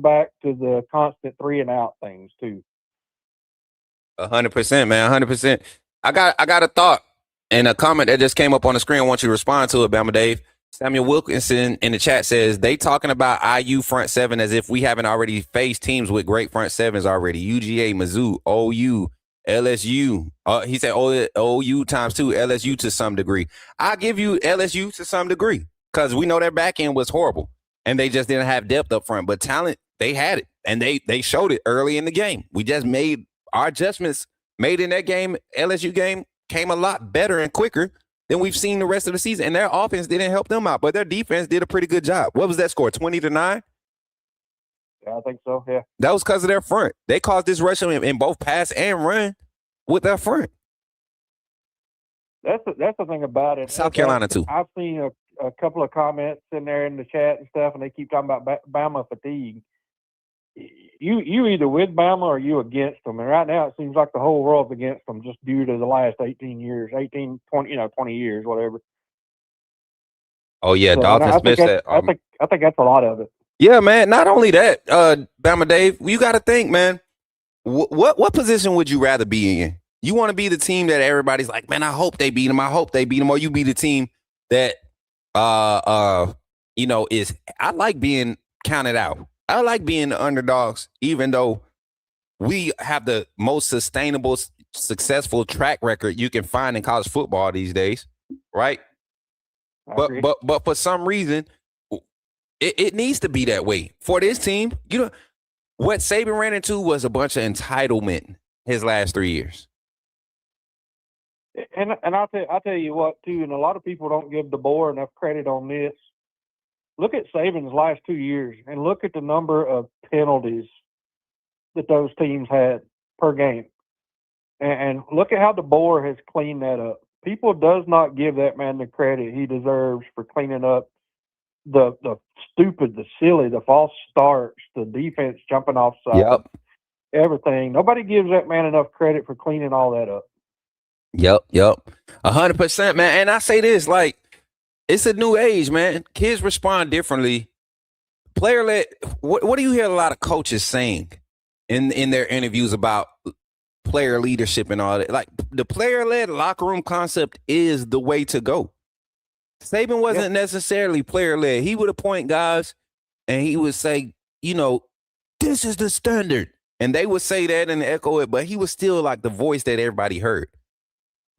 back to the constant 3 and out things too. 100%, man. 100%. I got a thought and a comment that just came up on the screen. I want you to respond to it, Bama Dave. Samuel Wilkinson in the chat says they talking about IU front 7 as if we haven't already faced teams with great front 7s already. UGA, Mizzou, OU, LSU. He said OU times 2, LSU to some degree. I'll give you LSU to some degree because we know their back end was horrible. and they just didn't have depth up front. But talent, they had it, and they showed it early in the game. We just made our adjustments made in that game. LSU game came a lot better and quicker than we've seen the rest of the season, and their offense didn't help them out, but their defense did a pretty good job. What was that score, 20-9? Yeah, I think so, yeah. That was because of their front. They caused disruption in both pass and run with their front. That's the thing about it. South Carolina, too. I've seen a couple of comments in there in the chat and stuff, and they keep talking about Bama fatigue. You either with Bama or you against them. And right now it seems like the whole world's against them just due to the last 20 years, whatever. Oh, yeah, Dalton Smith said. I think that's a lot of it. Yeah, man. Not only that, Bama Dave, you got to think, man, what position would you rather be in? You want to be the team that everybody's like, man, I hope they beat them. I hope they beat them. Or you be the team that, is, I like being counted out. I like being the underdogs, even though we have the most sustainable, successful track record you can find in college football these days, right? But for some reason, it needs to be that way for this team. You know what Saban ran into was a bunch of entitlement his last 3 years. And I'll tell you what too, and a lot of people don't give DeBoer enough credit on this. Look at Saban's last 2 years and look at the number of penalties that those teams had per game. And look at how DeBoer has cleaned that up. People does not give that man the credit he deserves for cleaning up the stupid, the silly, the false starts, the defense jumping off side, everything. Nobody gives that man enough credit for cleaning all that up. Yep. 100%, man. And I say this, like, it's a new age, man. Kids respond differently. Player-led, what do you hear a lot of coaches saying in their interviews about player leadership and all that? Like, the player-led locker room concept is the way to go. Saban wasn't necessarily player-led. He would appoint guys, and he would say, this is the standard. And they would say that and echo it, but he was still like the voice that everybody heard.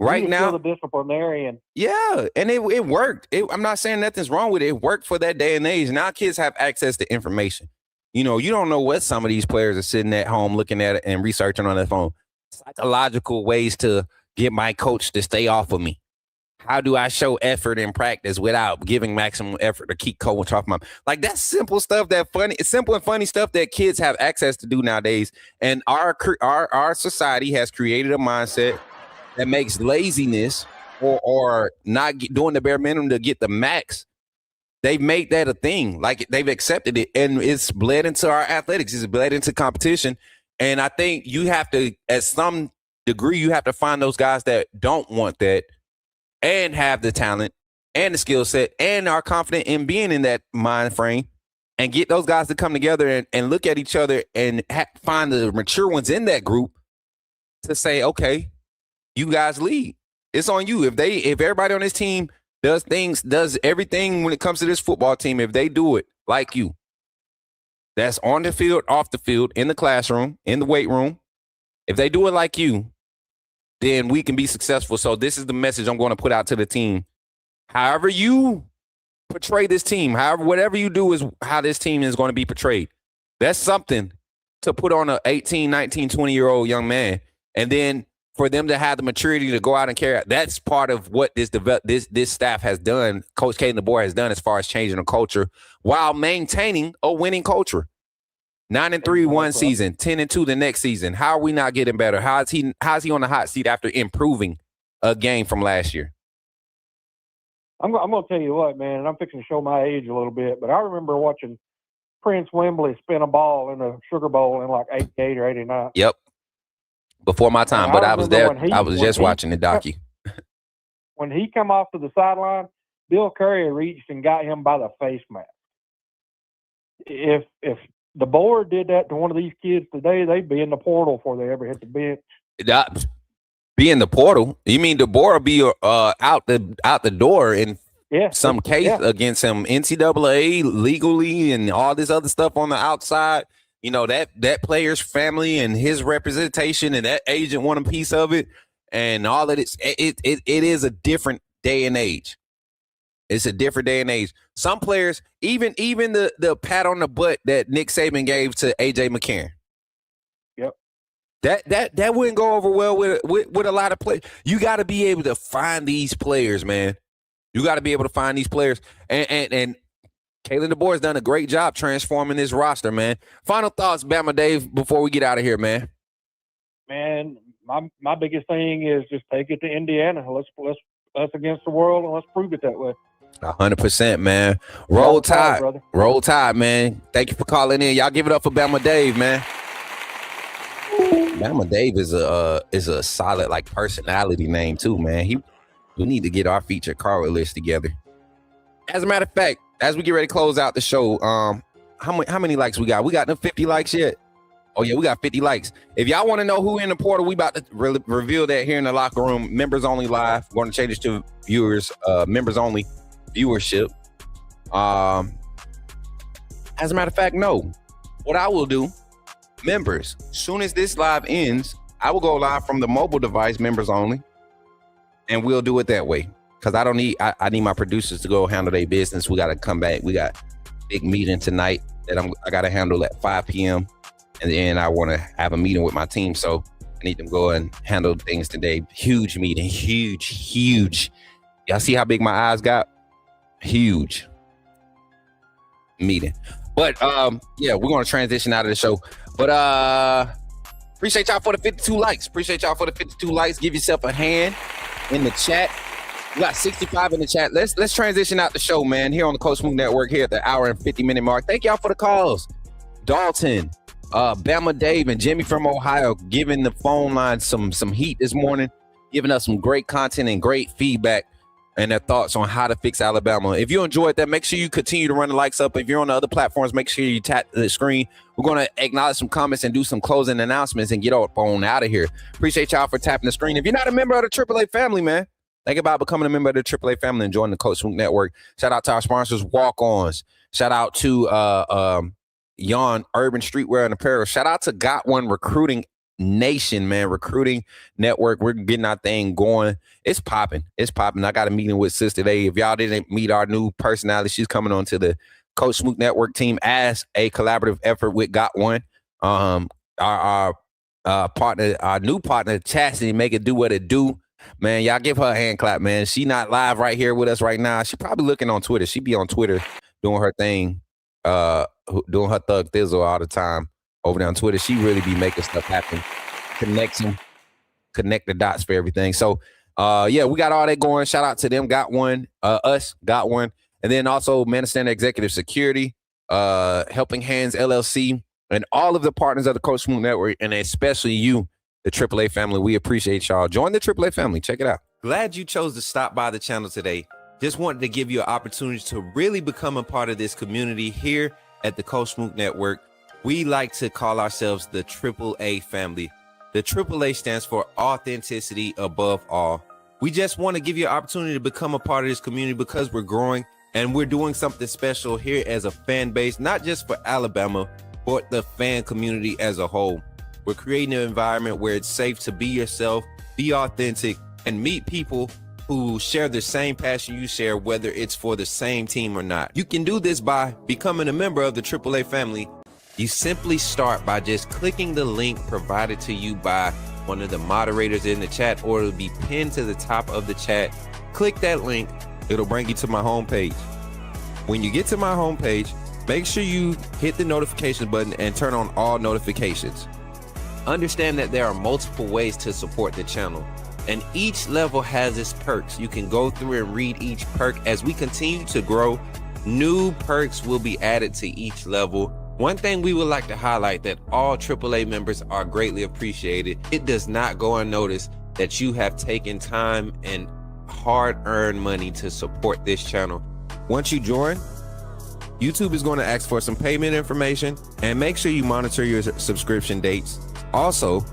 Right now, the disciplinarian. Yeah, and it worked. I'm not saying nothing's wrong with it. It worked for that day and age. Now kids have access to information. You don't know what some of these players are sitting at home looking at it and researching on their phone. Psychological ways to get my coach to stay off of me. How do I show effort in practice without giving maximum effort to keep coach off my? Like, that's simple stuff, simple and funny stuff that kids have access to do nowadays. And our society has created a mindset that makes laziness or not doing the bare minimum to get the max. They've made that a thing. Like, they've accepted it, and it's bled into our athletics. It's bled into competition. And I think you have to, at some degree, you have to find those guys that don't want that and have the talent and the skill set and are confident in being in that mind frame, and get those guys to come together and look at each other and find the mature ones in that group to say, okay, you guys lead. It's on you. If everybody on this team does everything when it comes to this football team, if they do it like you, that's on the field, off the field, in the classroom, in the weight room, if they do it like you, then we can be successful. So this is the message I'm going to put out to the team. However you portray this team, whatever you do is how this team is going to be portrayed. That's something to put on a 18, 19, 20-year-old young man. And then for them to have the maturity to go out and carry out, that's part of what this staff has done. Coach K and the board has done as far as changing the culture while maintaining a winning culture. 9-3 one season, 10-2 the next season. How are we not getting better? How's he on the hot seat after improving a game from last year? I'm going to tell you what, man, and I'm fixing to show my age a little bit, but I remember watching Prince Wembley spin a ball in the Sugar Bowl in like 88 or 89. Yep. Before my time, but I was there. I was just watching the docu. When he come off to the sideline, Bill Curry reached and got him by the face mask. If the board did that to one of these kids today, they'd be in the portal before they ever hit the bench. Be in the portal? You mean the board be out the door in some case against him, NCAA legally and all this other stuff on the outside? That player's family and his representation and that agent want a piece of it and all of it is a different day and age. It's a different day and age. Some players, even the pat on the butt that Nick Saban gave to A.J. McCarron. Yep. That wouldn't go over well with a lot of players. You got to be able to find these players, man. You got to be able to find these players. And Kalen DeBoer has done a great job transforming this roster, man. Final thoughts, Bama Dave, before we get out of here, man. Man, my biggest thing is just take it to Indiana. Let's us against the world, and let's prove it that way. 100%, man. Roll Tide, brother. Roll Tide, man. Thank you for calling in. Y'all give it up for Bama Dave, man. Bama Dave is a solid like personality name too, man. We need to get our featured card list together. As a matter of fact, as we get ready to close out the show, how many likes we got? We got them 50 likes yet? Oh yeah, we got 50 likes. If y'all want to know who in the portal, we about to reveal that here in the locker room. Members only live. We're going to change this to viewers, members only viewership. As a matter of fact, no. What I will do, members, soon as this live ends, I will go live from the mobile device, members only, and we'll do it that way. Because I need my producers to go handle their business. We got to come back. We got a big meeting tonight that I got to handle at 5 p.m. And then I want to have a meeting with my team. So I need them to go and handle things today. Huge meeting. Huge. Y'all see how big my eyes got? Huge meeting. But yeah, we're going to transition out of the show. But appreciate y'all for the 52 likes. Give yourself a hand in the chat. We got 65 in the chat. Let's transition out the show, man. Here on the Coach Smook Network, here at the hour and 50-minute mark. Thank y'all for the calls. Dalton, Bama Dave, and Jimmy from Ohio giving the phone line some heat this morning, giving us some great content and great feedback and their thoughts on how to fix Alabama. If you enjoyed that, make sure you continue to run the likes up. If you're on the other platforms, make sure you tap the screen. We're going to acknowledge some comments and do some closing announcements and get on out of here. Appreciate y'all for tapping the screen. If you're not a member of the AAA family, man, think about becoming a member of the AAA family and joining the Coach Smook Network. Shout out to our sponsors, Walk-Ons. Shout out to Yon Urban Streetwear and Apparel. Shout out to Got One Recruiting Nation, man. Recruiting Network. We're getting our thing going. It's popping. I got a meeting with Sis today. If y'all didn't meet our new personality, she's coming on to the Coach Smook Network team as a collaborative effort with Got One. Our partner, our new partner, Chastity, make it do what it do. Man, y'all give her a hand clap, man. She not live right here with us right now. She probably looking on Twitter. She be on Twitter doing her thing, doing her thug thizzle all the time over there on Twitter. She really be making stuff happen. Connect the dots for everything. So, yeah, we got all that going. Shout out to them. Got One, us, Got One. And then also Manistee Executive Security, Helping Hands LLC, and all of the partners of the Coach Smook Network, and especially you, the AAA family. We appreciate y'all. Join the AAA family. Check it out. Glad you chose to stop by the channel today. Just wanted to give you an opportunity to really become a part of this community here at the Coach Smook Network. We like to call ourselves the AAA family. The AAA stands for authenticity above all. We just want to give you an opportunity to become a part of this community because we're growing and we're doing something special here as a fan base, not just for Alabama, but the fan community as a whole. We're creating an environment where it's safe to be yourself, be authentic, and meet people who share the same passion you share, whether it's for the same team or not. You can do this by becoming a member of the AAA family. You simply start by just clicking the link provided to you by one of the moderators in the chat, or it'll be pinned to the top of the chat. Click that link. It'll bring you to my homepage. When you get to my homepage, make sure you hit the notification button and turn on all notifications. Understand that there are multiple ways to support the channel, and each level has its perks. You can go through and read each perk. As we continue to grow, new perks will be added to each level. One thing we would like to highlight that all AAA members are greatly appreciated. It does not go unnoticed that you have taken time and hard-earned money to support this channel. Once you join, YouTube is going to ask for some payment information, and make sure you monitor your subscription dates. Also,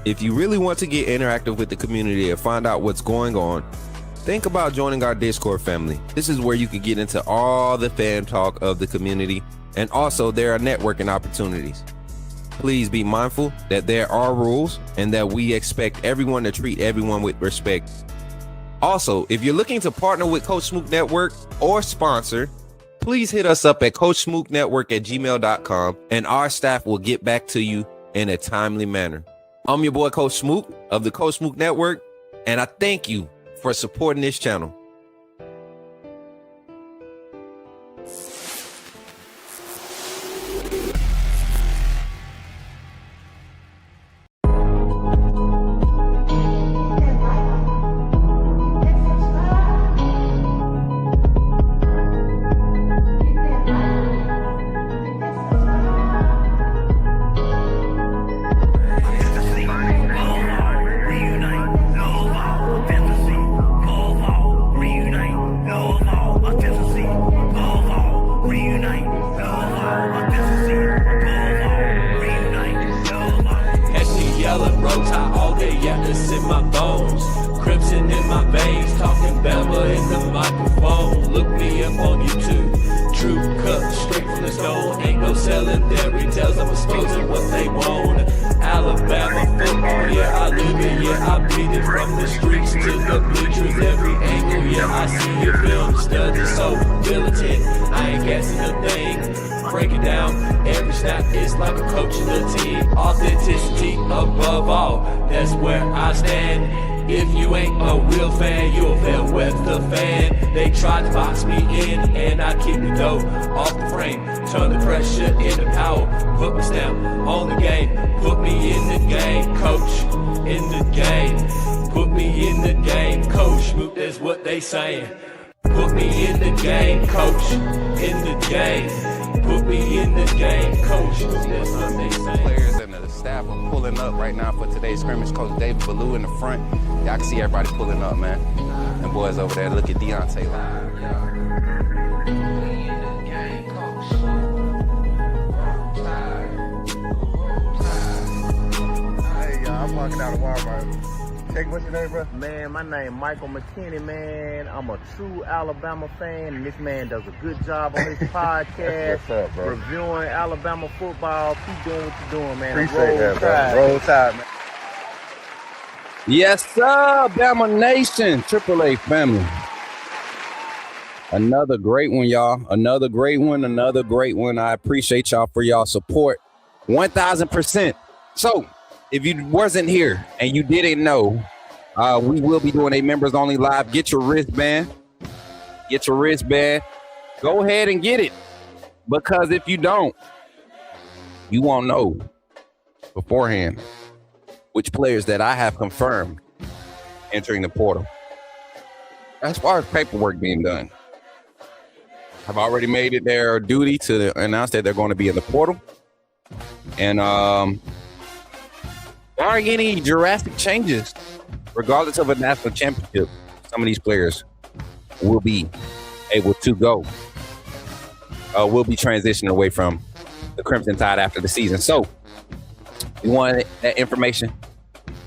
if you really want to get interactive with the community and find out what's going on, think about joining our Discord family. This is where you can get into all the fan talk of the community, and also there are networking opportunities. Please be mindful that there are rules and that we expect everyone to treat everyone with respect. Also, if you're looking to partner with Coach Smook Network or sponsor, please hit us up at coachsmooknetwork@gmail.com and our staff will get back to you in a timely manner. I'm your boy, Coach Smook of the Coach Smook Network, and I thank you for supporting this channel. Break it down, every snap is like a coach of the team. Authenticity above all, that's where I stand. If you ain't a real fan, you'll fail with the fan. They tried to box me in, and I keep it though off the frame. Turn the pressure into power, put my stamp on the game. Put me in the game, coach, in the game. Put me in the game, coach, Smook, that's what they saying. Put me in the game, coach, in the game. Put me in the game, coach. That's what they say. Players and the staff are pulling up right now for today's scrimmage. Coach David Ballou in the front. Y'all can see everybody pulling up, man. And boys over there, look at Deontay. Hey, I'm walking out of Walmart. What's your name, bro? Man, my name Michael McKinney, man. I'm a true Alabama fan, and this man does a good job on his podcast. What's up, bro? Reviewing Alabama football. Keep doing what you're doing, man. Appreciate that, bro. Tide. Roll Tide, man. Yes, sir, Bama Nation, AAA family. Another great one, y'all. Another great one. I appreciate y'all for y'all support. 1,000%. So, if you wasn't here and you didn't know, we will be doing a members only live. Get your wristband. Go ahead and get it. Because if you don't, you won't know beforehand which players that I have confirmed entering the portal. As far as paperwork being done, I've already made it their duty to announce that they're going to be in the portal. And barring any drastic changes, regardless of a national championship, some of these players will be able to go. Will be transitioning away from the Crimson Tide after the season. So, you want that information?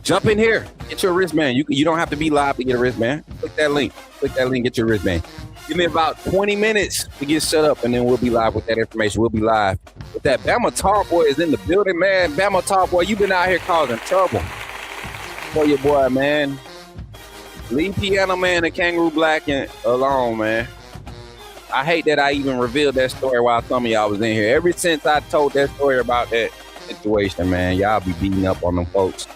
Jump in here. Get your wristband. You don't have to be live to get a wristband. Click that link. Get your wristband. Give me about 20 minutes to get set up, and then we'll be live with that information. We'll be live with that. Bama Tall Boy is in the building, man. Bama Tall Boy, you've been out here causing trouble for your boy, man. Leave Piano Man and Kangaroo Black alone, man. I hate that I even revealed that story while some of y'all was in here. Ever since I told that story about that situation, man, y'all be beating up on them folks.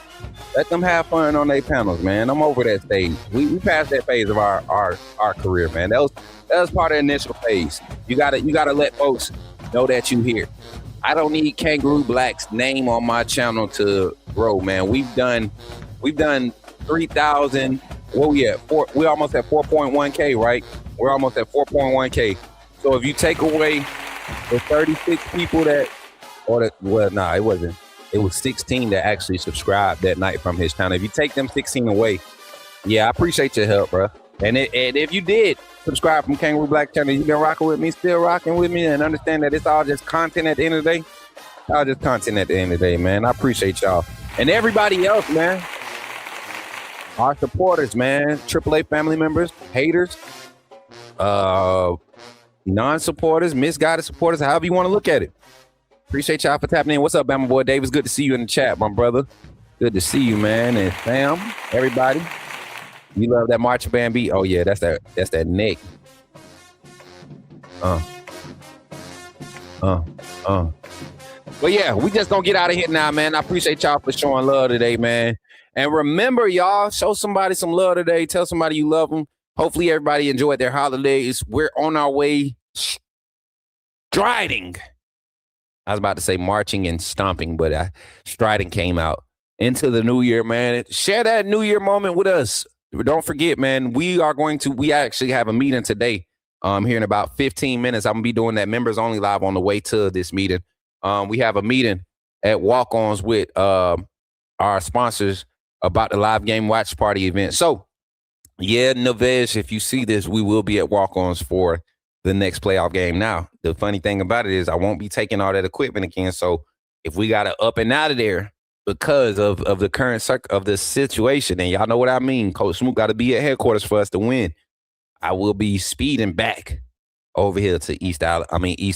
Let them have fun on their panels, man. I'm over that stage. We passed that phase of our career, man. That was part of the initial phase. You gotta let folks know that you here. I don't need Kangaroo Black's name on my channel to grow, man. We've done 3,000. What we at? We're almost at 4.1K, right? We're almost at 4.1K. So if you take away the 36 people it wasn't. It was 16 that actually subscribed that night from his channel. If you take them 16 away, yeah, I appreciate your help, bro. And if you did subscribe from Kangaroo Black channel, you've been rocking with me, still rocking with me, and understand that it's all just content at the end of the day. All just content at the end of the day, man. I appreciate y'all. And everybody else, man. Our supporters, man. AAA family members, haters, non-supporters, misguided supporters, however you want to look at it. Appreciate y'all for tapping in. What's up, Bama Boy? Dave, it's good to see you in the chat, my brother. Good to see you, man. And Sam, everybody. You love that marching band beat? Oh yeah, that's that neck. But yeah, we just gonna get out of here now, man. I appreciate y'all for showing love today, man. And remember, y'all, show somebody some love today. Tell somebody you love them. Hopefully everybody enjoyed their holidays. We're on our way striding. I was about to say marching and stomping, but striding came out into the new year, man. Share that new year moment with us. Don't forget, man, we actually have a meeting today. Here in about 15 minutes. I'm gonna be doing that members only live on the way to this meeting. We have a meeting at Walk-Ons with our sponsors about the live game watch party event. So yeah, Nevesh, if you see this, we will be at Walk-Ons for the next playoff game. Now, the funny thing about it is I won't be taking all that equipment again. So if we got to up and out of there because of the current of the situation, and y'all know what I mean, Coach Smook got to be at headquarters for us to win. I will be speeding back over here to East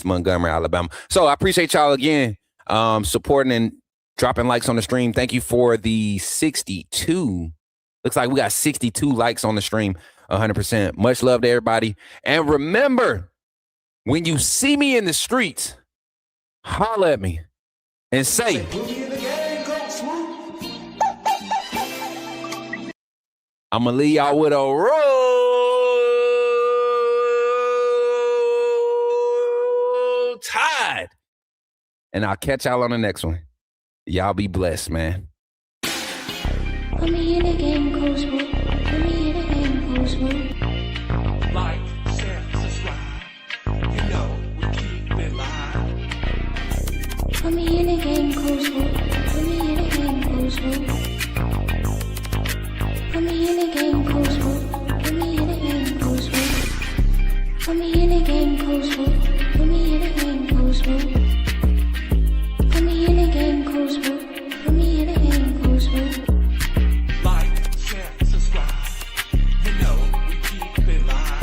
Montgomery, Alabama. So I appreciate y'all again supporting and dropping likes on the stream. Thank you for the 62. Looks like we got 62 likes on the stream, 100%. Much love to everybody. And remember, when you see me in the streets, holler at me and say, I'm going to leave y'all with a roll tide. And I'll catch y'all on the next one. Y'all be blessed, man. Put me in the game, Coach Smook. Put me in the game, Coach Smook. Like, share, subscribe. You know we keep it live. Put me in the game, Coach Smook. Put me in the game, Coach Smook. Put me in the game, Coach Smook. Put me in the game, Coach Smook. Put me in the game, Coach Smook. Put me in the game, Coach Smook. Put me in the game, Coach Smook. Put me in the game, Coach Smook. Like, share, subscribe. You know we keep it live.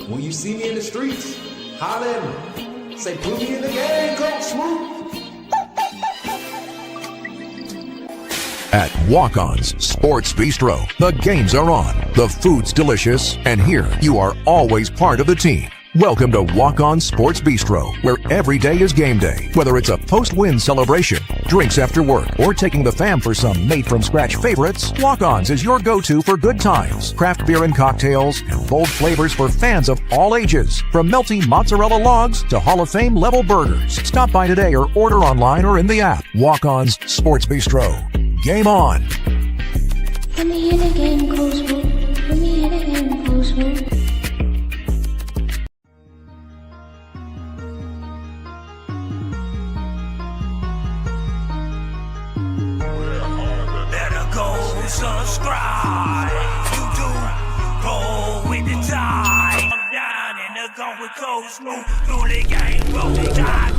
When you see me in the streets, holler at me. Say, put me in the game, Coach Smook. At Walk-On's Sports Bistro, the games are on, the food's delicious, and here you are always part of the team. Welcome to Walk-On Sports Bistro, where every day is game day. Whether it's a post-win celebration, drinks after work, or taking the fam for some made-from-scratch favorites, Walk-On's is your go-to for good times, craft beer and cocktails, and bold flavors for fans of all ages. From melty mozzarella logs to Hall of Fame level burgers. Stop by today or order online or in the app. Walk-On's Sports Bistro. Game on. Put me in the game, Coach Smook. Put me in the game, Coach Smook. Better go subscribe. YouTube, roll with the tide. I'm down in the gun with Coach Smook. Through the game, roll tide.